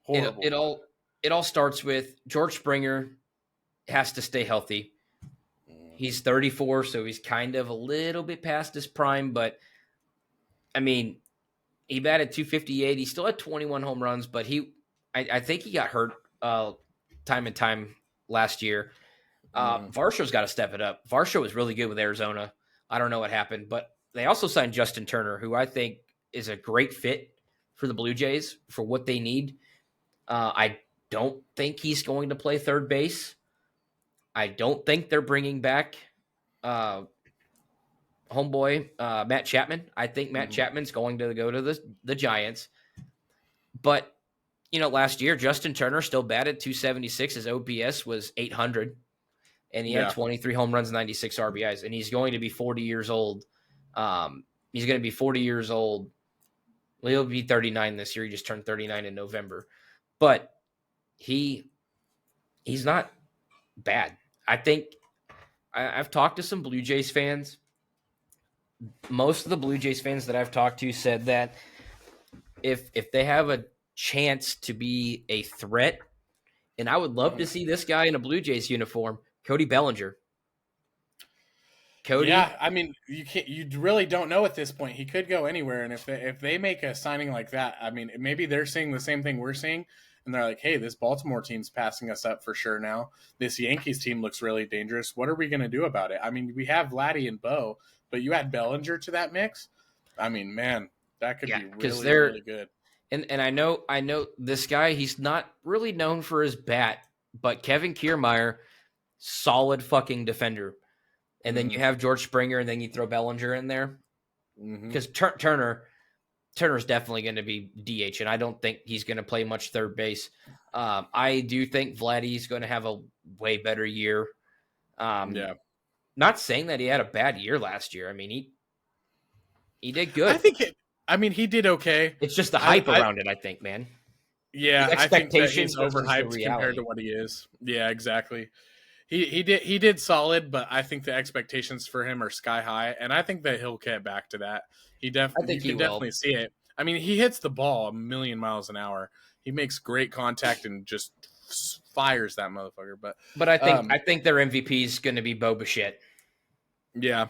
it Horrible. it all it all starts with George Springer has to stay healthy. He's 34, so he's kind of a little bit past his prime, but I mean, he batted 258. He still had 21 home runs, but I think he got hurt time and time last year. Mhm. Varsho's got to step it up. Varsho was really good with Arizona. I don't know what happened, but they also signed Justin Turner, who I think is a great fit for the Blue Jays for what they need. I don't think he's going to play third base. I don't think they're bringing back uh, homeboy Matt Chapman. I think Matt Mhm. Chapman's going to go to the Giants. But last year Justin Turner still batted 276. His OPS was 800, and he had Yeah. 23 home runs, 96 RBIs, and he's going to be 40 years old. He's going to be 40 years old. Well, he'll be 39 this year. He just turned 39 in November, but he's not bad. I think I've talked to some Blue Jays fans. Most of the Blue Jays fans that I've talked to said that if they have a chance to be a threat, and I would love to see this guy in a Blue Jays uniform, Cody Bellinger. Cody, Yeah, I mean, you really don't know at this point. He could go anywhere, and if they make a signing like that, I mean, maybe they're seeing the same thing we're seeing, and they're like, "Hey, this Baltimore team's passing us up for sure now. This Yankees team looks really dangerous. What are we going to do about it?" I mean, we have Vladdy and Bo, but you add Bellinger to that mix. I mean, man, that could yeah, be because really, really good. and I know this guy. He's not really known for his bat, but Kevin Kiermaier, solid fucking defender. And then you Mm-hmm. have George Springer, and then you throw Bellinger in there Mm-hmm. because Turner's definitely going to be DH, and I don't think he's going to play much third base. I do think Vladdy's going to have a way better year. Yeah, Not saying that he had a bad year last year. I mean, he did I good. think it. I mean, he did okay. It's just the I, hype I around it, I think, man. yeah, The I think that expectation he's versus the overhyped compared to reality. what he is. Yeah, exactly. He did solid, but I think the expectations for him are sky high, and I think that he'll get back to that. I You think he can will. definitely see it. I mean, he hits the ball a million miles an hour. He makes great contact and just fires that motherfucker. But But I think um, I think their MVP is going to be Bo Bichette. yeah,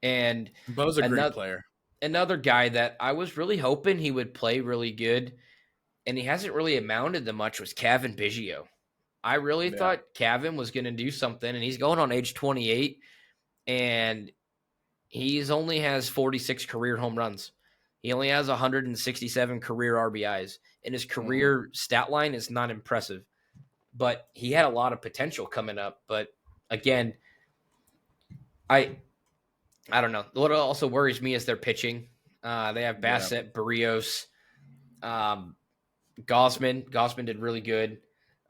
And Bo's a great another player. another guy that I was really hoping he would play really good, and he hasn't really amounted to much, was Cavan Biggio. I really Yeah, thought Cavan was going to do something, and he's going on age 28, and he's only has 46 career home runs. He only has 167 career RBIs, and his hmm career stat line is not impressive. But he had a lot of potential coming up. But again, I don't know. What also worries me is their pitching. They have Bassett, Barrios, Gosman. Gosman did really good.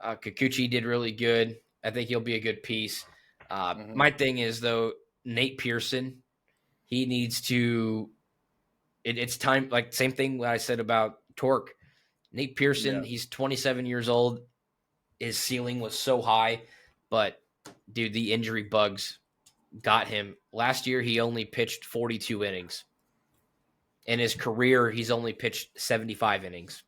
Kikuchi did really good. I think he'll be a good piece. My thing is, though, Nate Pearson, he needs to it's time, like same thing what I said about Torque. Nate Pearson, he's 27 years old. His ceiling was so high, but dude, the injury bugs got him. Last year, he only pitched 42 innings. In his career, he's only pitched 75 innings.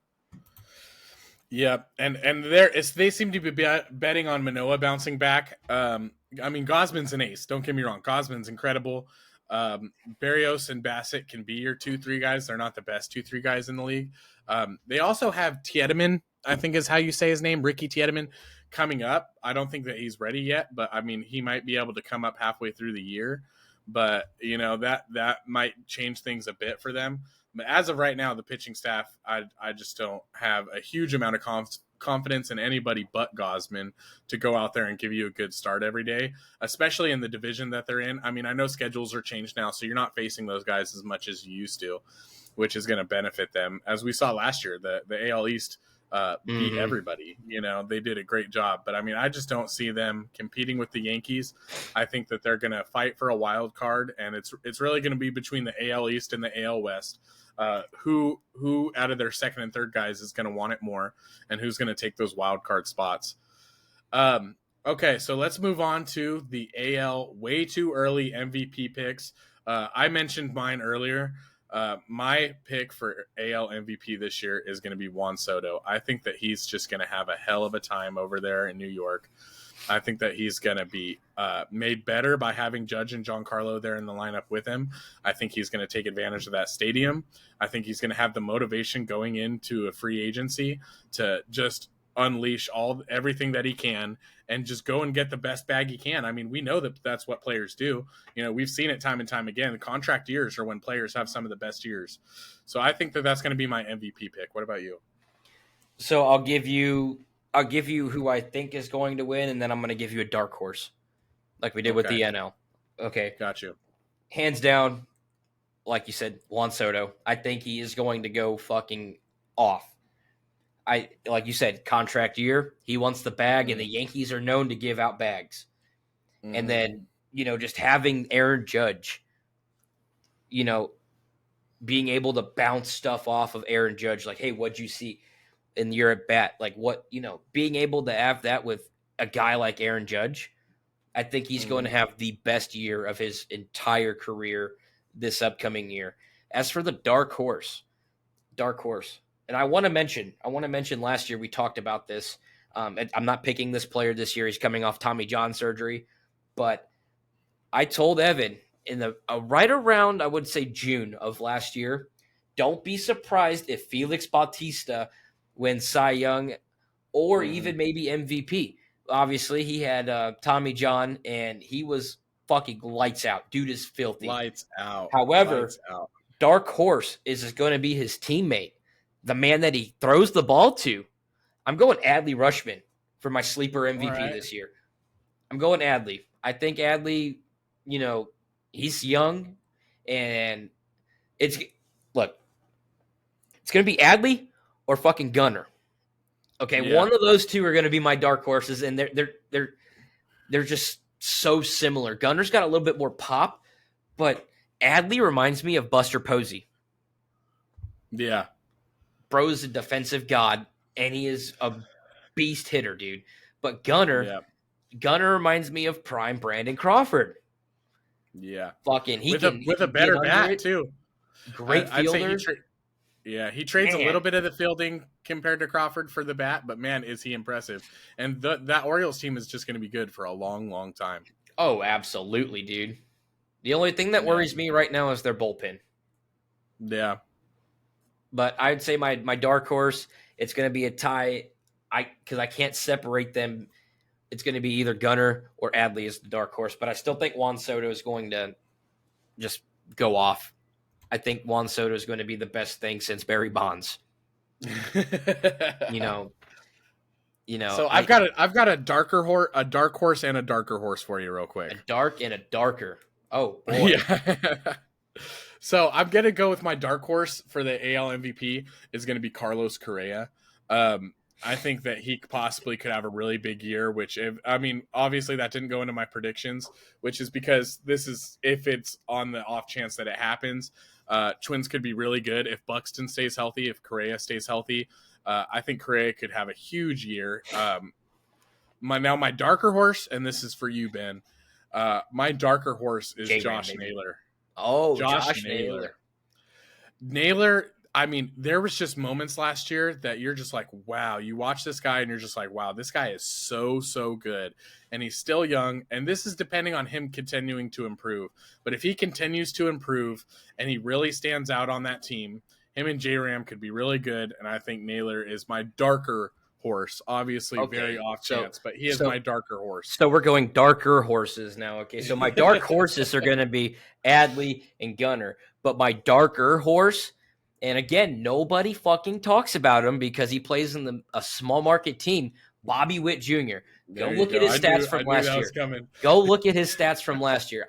Yeah, and they seem to be betting on Manoah bouncing back. I mean, Gosman's an ace. Don't get me wrong. Gosman's incredible. Barrios and Bassett can be your 2-3 guys. They're not the best 2-3 guys in the league. They also have Tiedemann, I think is how you say his name, Ricky Tiedemann, coming up. I don't think that he's ready yet, but I mean, he might be able to come up halfway through the year. But you know that might change things a bit for them. But as of right now, the pitching staff, I just don't have a huge amount of confidence in anybody but Gosman to go out there and give you a good start every day, especially in the division that they're in. I mean, I know schedules are changed now, so you're not facing those guys as much as you used to, which is going to benefit them. As we saw last year, the AL East beat everybody. You know, they did a great job. But I mean, I just don't see them competing with the Yankees. I think that they're going to fight for a wild card, and it's really going to be between the AL East and the AL West. Who out of their second and third guys is going to want it more, and who's going to take those wild card spots. Okay, so let's move on to the AL way too early MVP picks. I mentioned mine earlier. My pick for AL MVP this year is going to be Juan Soto. I think that he's just going to have a hell of a time over there in New York. I think that he's going to be made better by having Judge and Giancarlo there in the lineup with him. I think he's going to take advantage of that stadium. I think he's going to have the motivation going into a free agency to just unleash everything that he can and just go and get the best bag he can. I mean, we know that that's what players do. You know, we've seen it time and time again. The contract years are when players have some of the best years. So I think that that's going to be my MVP pick. What about you? So I'll give you who I think is going to win, and then I'm going to give you a dark horse, like we did with the NL. Okay. Got you. Hands down, like you said, Juan Soto. I think he is going to go fucking off. Like you said, contract year. He wants the bag, and the Yankees are known to give out bags. And then, you know, just having Aaron Judge, you know, being able to bounce stuff off of Aaron Judge, like, hey, what'd you see in your at bat? Like, what, you know, being able to have that with a guy like Aaron Judge, I think he's going to have the best year of his entire career this upcoming year. As for the dark horse, and I want to mention last year we talked about this. I'm not picking this player this year. He's coming off Tommy John surgery, but I told Evan in the right around, I would say June of last year, don't be surprised if Felix Bautista wins Cy Young or even maybe MVP. Obviously, he had Tommy John, and he was fucking lights out. Dude is filthy. Lights out. However, dark horse is going to be his teammate, the man that he throws the ball to. I'm going Adley Rutschman for my sleeper MVP this year. I'm going Adley. I think Adley, you know, he's young, and it's going to be Adley or fucking Gunnar. Okay, one of those two are going to be my dark horses, and they're just so similar. Gunnar's got a little bit more pop, but Adley reminds me of Buster Posey. Yeah. Bro's a defensive god, and he is a beast hitter, dude. But Gunnar reminds me of prime Brandon Crawford. Yeah. Fucking with a better bat too. Great fielder. He trades a little bit of the fielding compared to Crawford for the bat, but man, is he impressive. And that Orioles team is just going to be good for a long, long time. Oh, absolutely, dude. The only thing that worries me right now is their bullpen. Yeah. But I'd say my dark horse, it's going to be a tie. Because I can't separate them. It's going to be either Gunnar or Adley as the dark horse. But I still think Juan Soto is going to just go off. I think Juan Soto is going to be the best thing since Barry Bonds. You know, You know, So I've got a dark horse and a darker horse for you real quick. a dark and a darker. Oh boy. Yeah. So I'm gonna go with my dark horse for the AL MVP is gonna be Carlos Correa. I think that he possibly could have a really big year. Obviously that didn't go into my predictions, which is because this is if it's on the off chance that it happens. Twins could be really good if Buxton stays healthy, if Correa stays healthy. I think Correa could have a huge year. My darker horse, and this is for you, Ben. My darker horse is Josh Naylor. Oh, Josh Naylor. Naylor, I mean, there was just moments last year that you're just like, wow, you watch this guy and you're just like, wow, this guy is so, so good. And he's still young. And this is depending on him continuing to improve. But if he continues to improve and he really stands out on that team, him and J-Ram could be really good. And I think Naylor is my darker horse. Obviously, very off chance, but he is my darker horse. So we're going darker horses now. Okay, so my dark horses are going to be Adley and Gunnar. But my darker horse, and again, nobody fucking talks about him because he plays in a small market team, Bobby Witt Jr. Go look at his stats from last year. Go look at his stats from last year.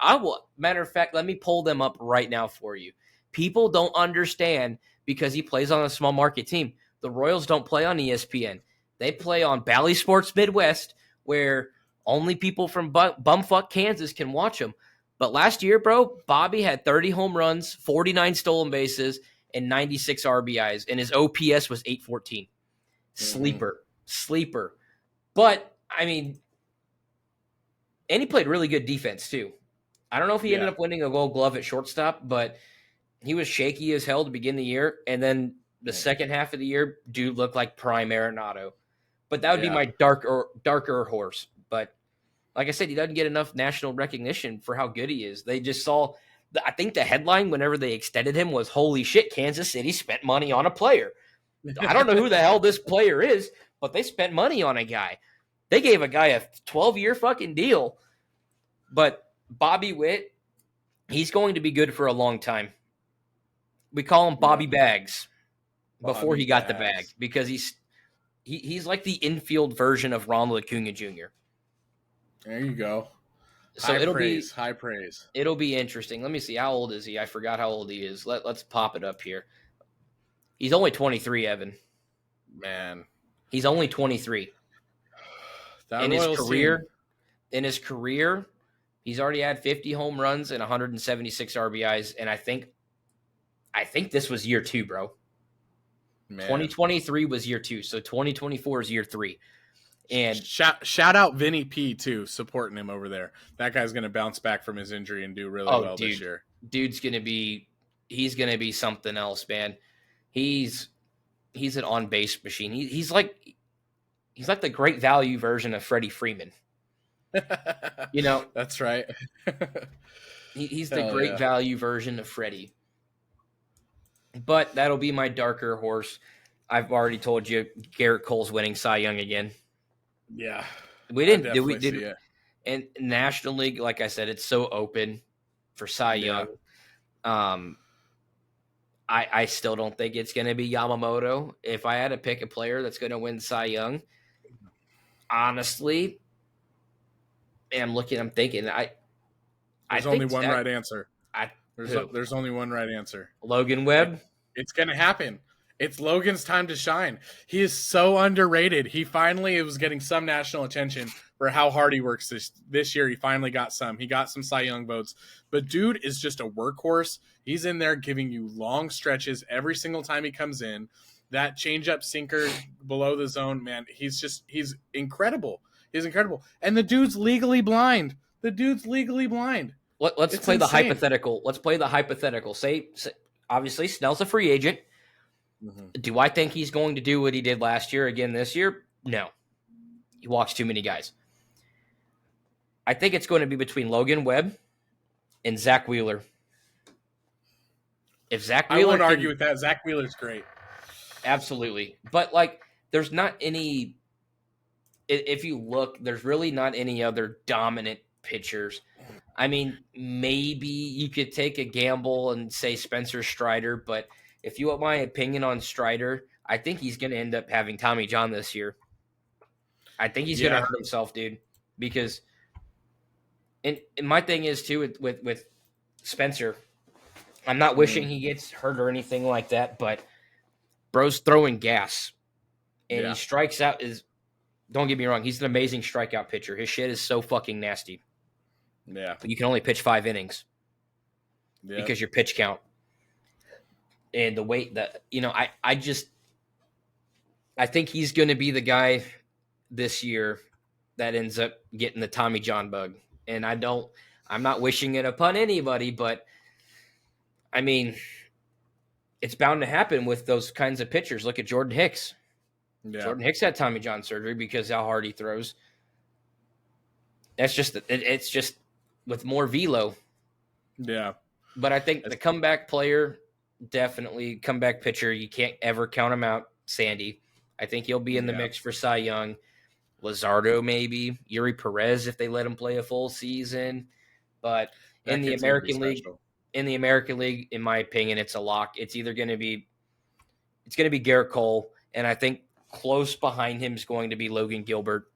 Matter of fact, let me pull them up right now for you. People don't understand because he plays on a small market team. The Royals don't play on ESPN. They play on Bally Sports Midwest, where only people from bumfuck Kansas can watch them. But last year, bro, Bobby had 30 home runs, 49 stolen bases, and 96 RBIs, and his OPS was 814. Sleeper. But, I mean, and he played really good defense, too. I don't know if he ended up winning a Gold Glove at shortstop, but he was shaky as hell to begin the year, and then the second half of the year, dude looked like prime Arenado. But that would be my darker horse. But like I said, he doesn't get enough national recognition for how good he is. They just saw I think the headline whenever they extended him was, holy shit, Kansas City spent money on a player. I don't know who the hell this player is, but they spent money on a guy. They gave a guy a 12-year fucking deal. But Bobby Witt, he's going to be good for a long time. We call him Bobby Bags before he got the bag because he's like the infield version of Ronald Acuna Jr. There you go. So high praise. It'll be interesting. Let me see. How old is he? I forgot how old he is. Let's pop it up here. He's only 23, Evan. Man. He's only 23. In his career, he's already had 50 home runs and 176 RBIs, and I think this was year 2, bro. Man. 2023 was year 2, so 2024 is year 3. And shout out Vinny P too, supporting him over there. That guy's gonna bounce back from his injury and do really well this year. He's gonna be something else, man. He's an on base machine. He's like the great value version of Freddie Freeman. You know, that's right. he's the great value version of Freddie. But that'll be my darker horse. I've already told you Garrett Cole's winning Cy Young again. Yeah. We didn't. And National League, like I said, it's so open for Cy Young. I still don't think it's going to be Yamamoto. If I had to pick a player that's going to win Cy Young, honestly, I'm thinking. There's only one right answer. There's only one right answer. Logan Webb? It's going to happen. It's Logan's time to shine. He is so underrated. He finally was getting some national attention for how hard he works this year. He finally got some. He got some Cy Young votes. But dude is just a workhorse. He's in there giving you long stretches every single time he comes in. That changeup sinker below the zone, man, he's incredible. He's incredible. And the dude's legally blind. Let's play the hypothetical. Let's play the hypothetical. Say obviously Snell's a free agent. Mm-hmm. Do I think he's going to do what he did last year again this year? No. He walks too many guys. I think it's going to be between Logan Webb and Zach Wheeler. If Zach Wheeler, I won't argue with that. Zach Wheeler's great. Absolutely. But there's not any, if you look, there's really not any other dominant pitchers. I mean, maybe you could take a gamble and say Spencer Strider, but if you want my opinion on Strider, I think he's going to end up having Tommy John this year. I think he's gonna hurt himself, dude. Because and my thing is too with Spencer. I'm not wishing he gets hurt or anything like that, but bro's throwing gas, and he strikes out. Don't get me wrong, he's an amazing strikeout pitcher. His shit is so fucking nasty. Yeah, but you can only pitch 5 innings because your pitch count and the weight that I think he's going to be the guy this year that ends up getting the Tommy John bug, and I'm not wishing it upon anybody, but I mean, it's bound to happen with those kinds of pitchers. Look at Jordan Hicks. Yeah. Jordan Hicks had Tommy John surgery because how hard he throws. That's just it's just with more velo. Yeah. But I think the comeback player, definitely comeback pitcher, you can't ever count him out, Sandy. I think he'll be in the mix for Cy Young. Luzardo maybe. Yuri Perez if they let him play a full season. But in the American League, in my opinion, it's a lock. It's going to be Garrett Cole, and I think close behind him is going to be Logan Gilbert.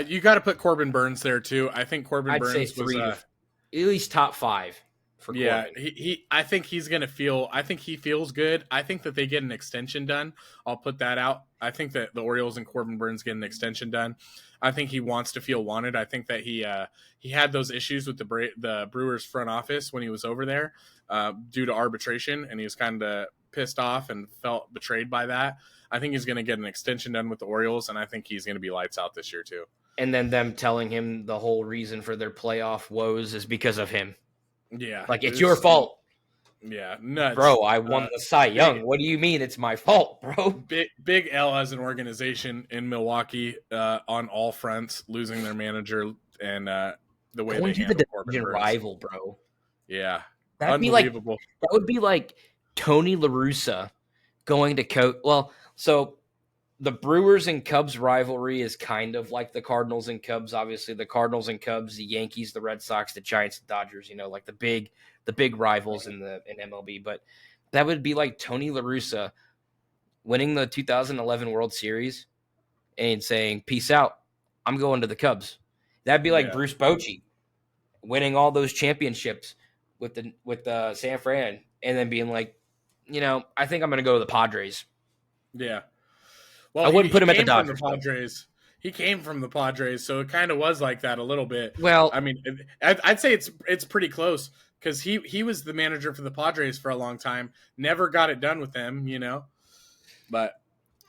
You got to put Corbin Burns there too. I think Corbin Burns say 3 at least top 5 for Corbin. Yeah, I think he's going to feel. I think he feels good. I think that they get an extension done. I'll put that out. I think that the Orioles and Corbin Burns get an extension done. I think he wants to feel wanted. I think that he had those issues with the Brewers front office when he was over there due to arbitration, and he was kind of pissed off and felt betrayed by that. I think he's going to get an extension done with the Orioles, and I think he's going to be lights out this year too. And then them telling him the whole reason for their playoff woes is because of him. Yeah. Like, it's your fault. Yeah, nuts. Bro, I won the Cy Young. What do you mean it's my fault, bro? Big L as an organization in Milwaukee on all fronts, losing their manager and the way they handle Corbin Burns. Rival, bro. Yeah. That'd unbelievable. That would be like Tony La Russa going to coach. Well, so the Brewers and Cubs rivalry is kind of like the Cardinals and Cubs. Obviously, the Cardinals and Cubs, the Yankees, the Red Sox, the Giants, the Dodgers. Like the big rivals in MLB. But that would be like Tony La Russa winning the 2011 World Series and saying, "Peace out, I'm going to the Cubs." That'd be like Bruce Bochy winning all those championships with San Fran, and then being like, I think I'm going to go to the Padres. Yeah. Well, I wouldn't put him at the Dodgers. He came from the Padres, so it kind of was like that a little bit. Well, I mean, I'd say it's pretty close because he was the manager for the Padres for a long time. Never got it done with them, But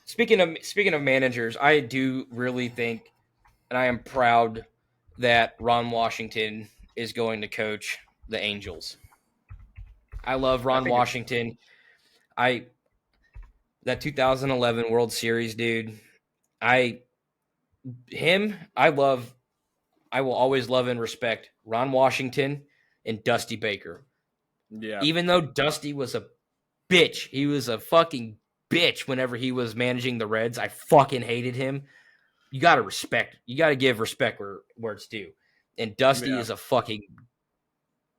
speaking of managers, I do really think, and I am proud that Ron Washington is going to coach the Angels. I love Ron Washington. That 2011 World Series, dude. I will always love and respect Ron Washington and Dusty Baker. Yeah. Even though Dusty was a bitch, he was a fucking bitch whenever he was managing the Reds. I fucking hated him. You got to give respect where it's due. And Dusty is a fucking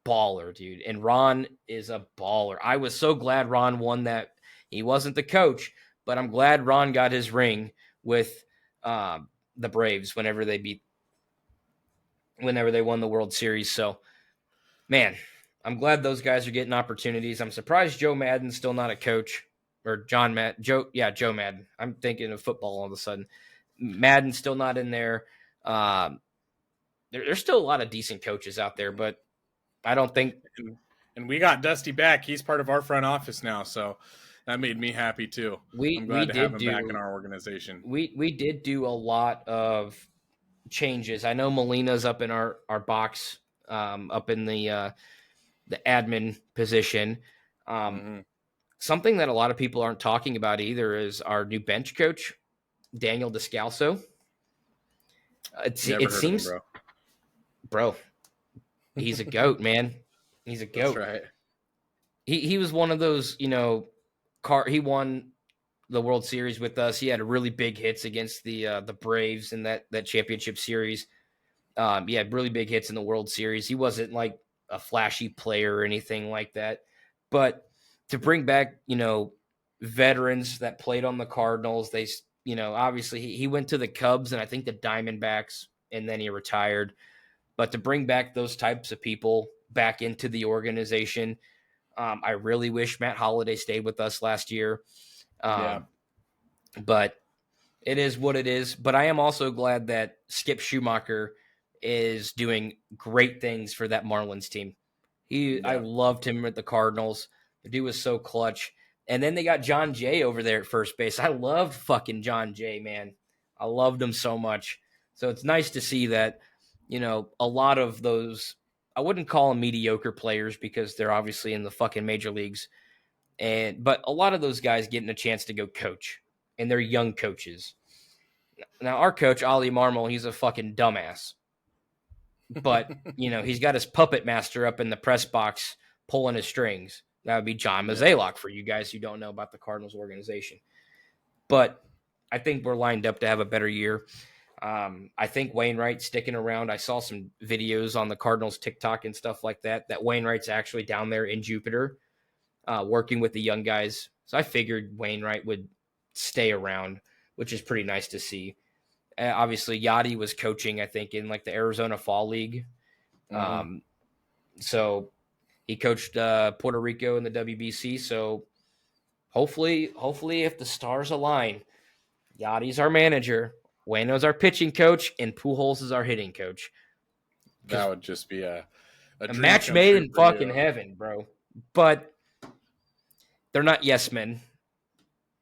baller, dude. And Ron is a baller. I was so glad Ron won that. He wasn't the coach, but I'm glad Ron got his ring with the Braves whenever they won the World Series. So, man, I'm glad those guys are getting opportunities. I'm surprised Joe Madden's still not a coach, or Joe Madden. I'm thinking of football all of a sudden. Madden's still not in there. There's still a lot of decent coaches out there, but I don't think. And we got Dusty back. He's part of our front office now, so that made me happy too. I'm glad to have him back in our organization. We did do a lot of changes. I know Molina's up in our box, up in the admin position. Something that a lot of people aren't talking about either is our new bench coach, Daniel Descalso. It seems, bro, he's a goat, man. He's a goat. That's right. He was one of those, he won the World Series with us. He had really big hits against the Braves in that championship series. He had really big hits in the World Series. He wasn't like a flashy player or anything like that. But to bring back, veterans that played on the Cardinals, obviously he went to the Cubs and I think the Diamondbacks, and then he retired. But to bring back those types of people back into the organization, I really wish Matt Holliday stayed with us last year. Yeah. But it is what it is. But I am also glad that Skip Schumacher is doing great things for that Marlins team. I loved him at the Cardinals. The dude was so clutch. And then they got John Jay over there at first base. I loved fucking John Jay, man. I loved him so much. So it's nice to see that, a lot of those, I wouldn't call them mediocre players because they're obviously in the fucking major leagues. But a lot of those guys getting a chance to go coach, and they're young coaches. Now, our coach, Ali Marmol, he's a fucking dumbass. But, he's got his puppet master up in the press box pulling his strings. That would be John Mozeliak for you guys who don't know about the Cardinals organization. But I think we're lined up to have a better year. I think Wainwright's sticking around. I saw some videos on the Cardinals TikTok and stuff like that Wainwright's actually down there in Jupiter working with the young guys. So I figured Wainwright would stay around, which is pretty nice to see. Obviously, Yachty was coaching, I think, in like the Arizona Fall League. Mm-hmm. So he coached Puerto Rico in the WBC. So hopefully, if the stars align, Yachty's our manager, Waino's our pitching coach, and Pujols is our hitting coach. That would just be a match made in fucking heaven, bro. But they're not yes men.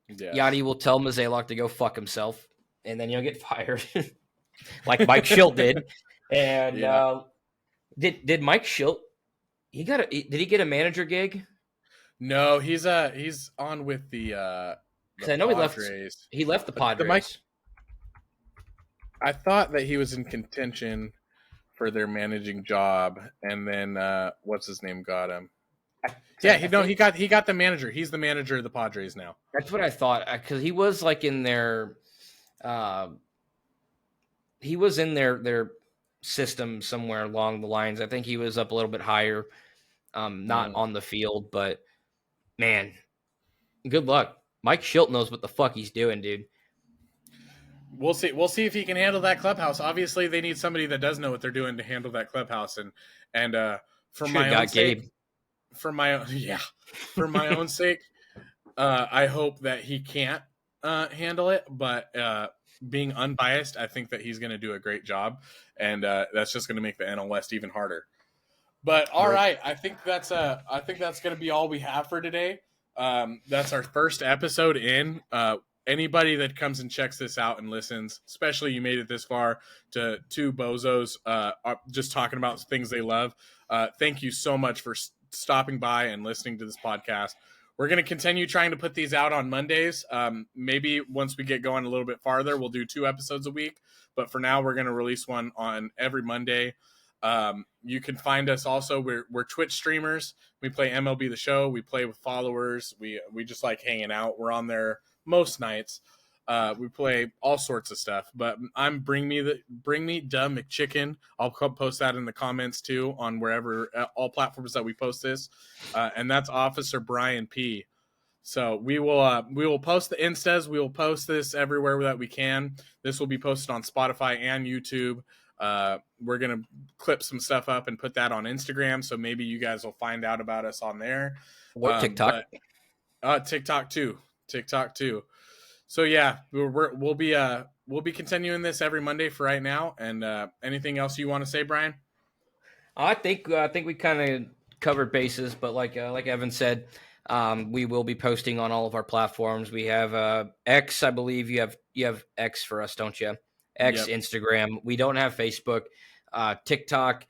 Yeah. Yachty will tell Mozeliak to go fuck himself, and then you'll get fired, like Mike Schilt did. And did Mike Schilt? Did he get a manager gig? No, he's on with the I know Padres. He left the Padres. I thought that he was in contention for their managing job, and then what's his name got him. He got the manager. He's the manager of the Padres now. That's what I thought, because he was like in their system somewhere along the lines. I think he was up a little bit higher, not on the field, but man, good luck. Mike Schilt knows what the fuck he's doing, dude. We'll see. We'll see if he can handle that clubhouse. Obviously, they need somebody that does know what they're doing to handle that clubhouse. And for my own sake, for my own sake, I hope that he can't handle it. But being unbiased, I think that he's going to do a great job, and that's just going to make the NL West even harder. But all right, I think that's going to be all we have for today. That's our first episode in. Anybody that comes and checks this out and listens, especially you made it this far to two bozos just talking about things they love. Thank you so much for stopping by and listening to this podcast. We're going to continue trying to put these out on Mondays. Maybe once we get going a little bit farther, we'll do 2 episodes a week. But for now, we're going to release one on every Monday. You can find us also. We're Twitch streamers. We play MLB The Show. We play with followers. We just like hanging out. We're on there most nights. We play all sorts of stuff, but I'm Bring Me Duh McChicken. I'll post that in the comments too on wherever all platforms that we post this, and that's Officer Brian P. So we will post the instas. We will post this everywhere that we can. This will be posted on Spotify and YouTube. We're gonna clip some stuff up and put that on Instagram, so maybe you guys will find out about us on there. Or TikTok. TikTok too. So yeah, we'll be continuing this every Monday for right now. And anything else you want to say, Brian? I think we kind of covered bases, but like Evan said, we will be posting on all of our platforms. We have X, I believe you have X for us, don't you? X, yep. Instagram. We don't have Facebook, TikTok.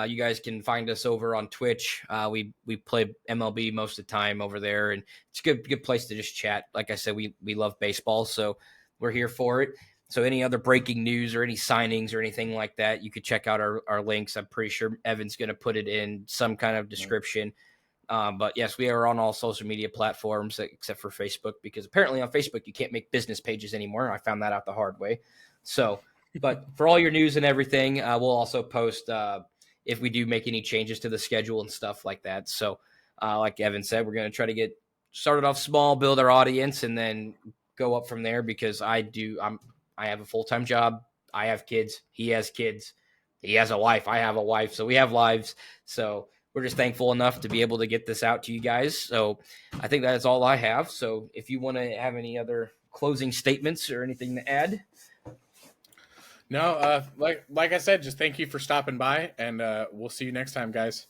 You guys can find us over on Twitch. We play MLB most of the time over there, and it's a good place to just chat. Like I said, we love baseball, so we're here for it. So any other breaking news or any signings or anything like that, you could check out our links. I'm pretty sure Evan's going to put it in some kind of description. But yes, we are on all social media platforms except for Facebook, because apparently on Facebook you can't make business pages anymore. I found that out the hard way. So, but for all your news and everything, we'll also post if we do make any changes to the schedule and stuff like that. So like Evan said, we're going to try to get started off small, build our audience, and then go up from there because I have a full-time job. I have kids. He has kids. He has a wife. I have a wife. So we have lives. So we're just thankful enough to be able to get this out to you guys. So I think that is all I have. So if you want to have any other closing statements or anything to add. No, like I said, just thank you for stopping by, and we'll see you next time, guys.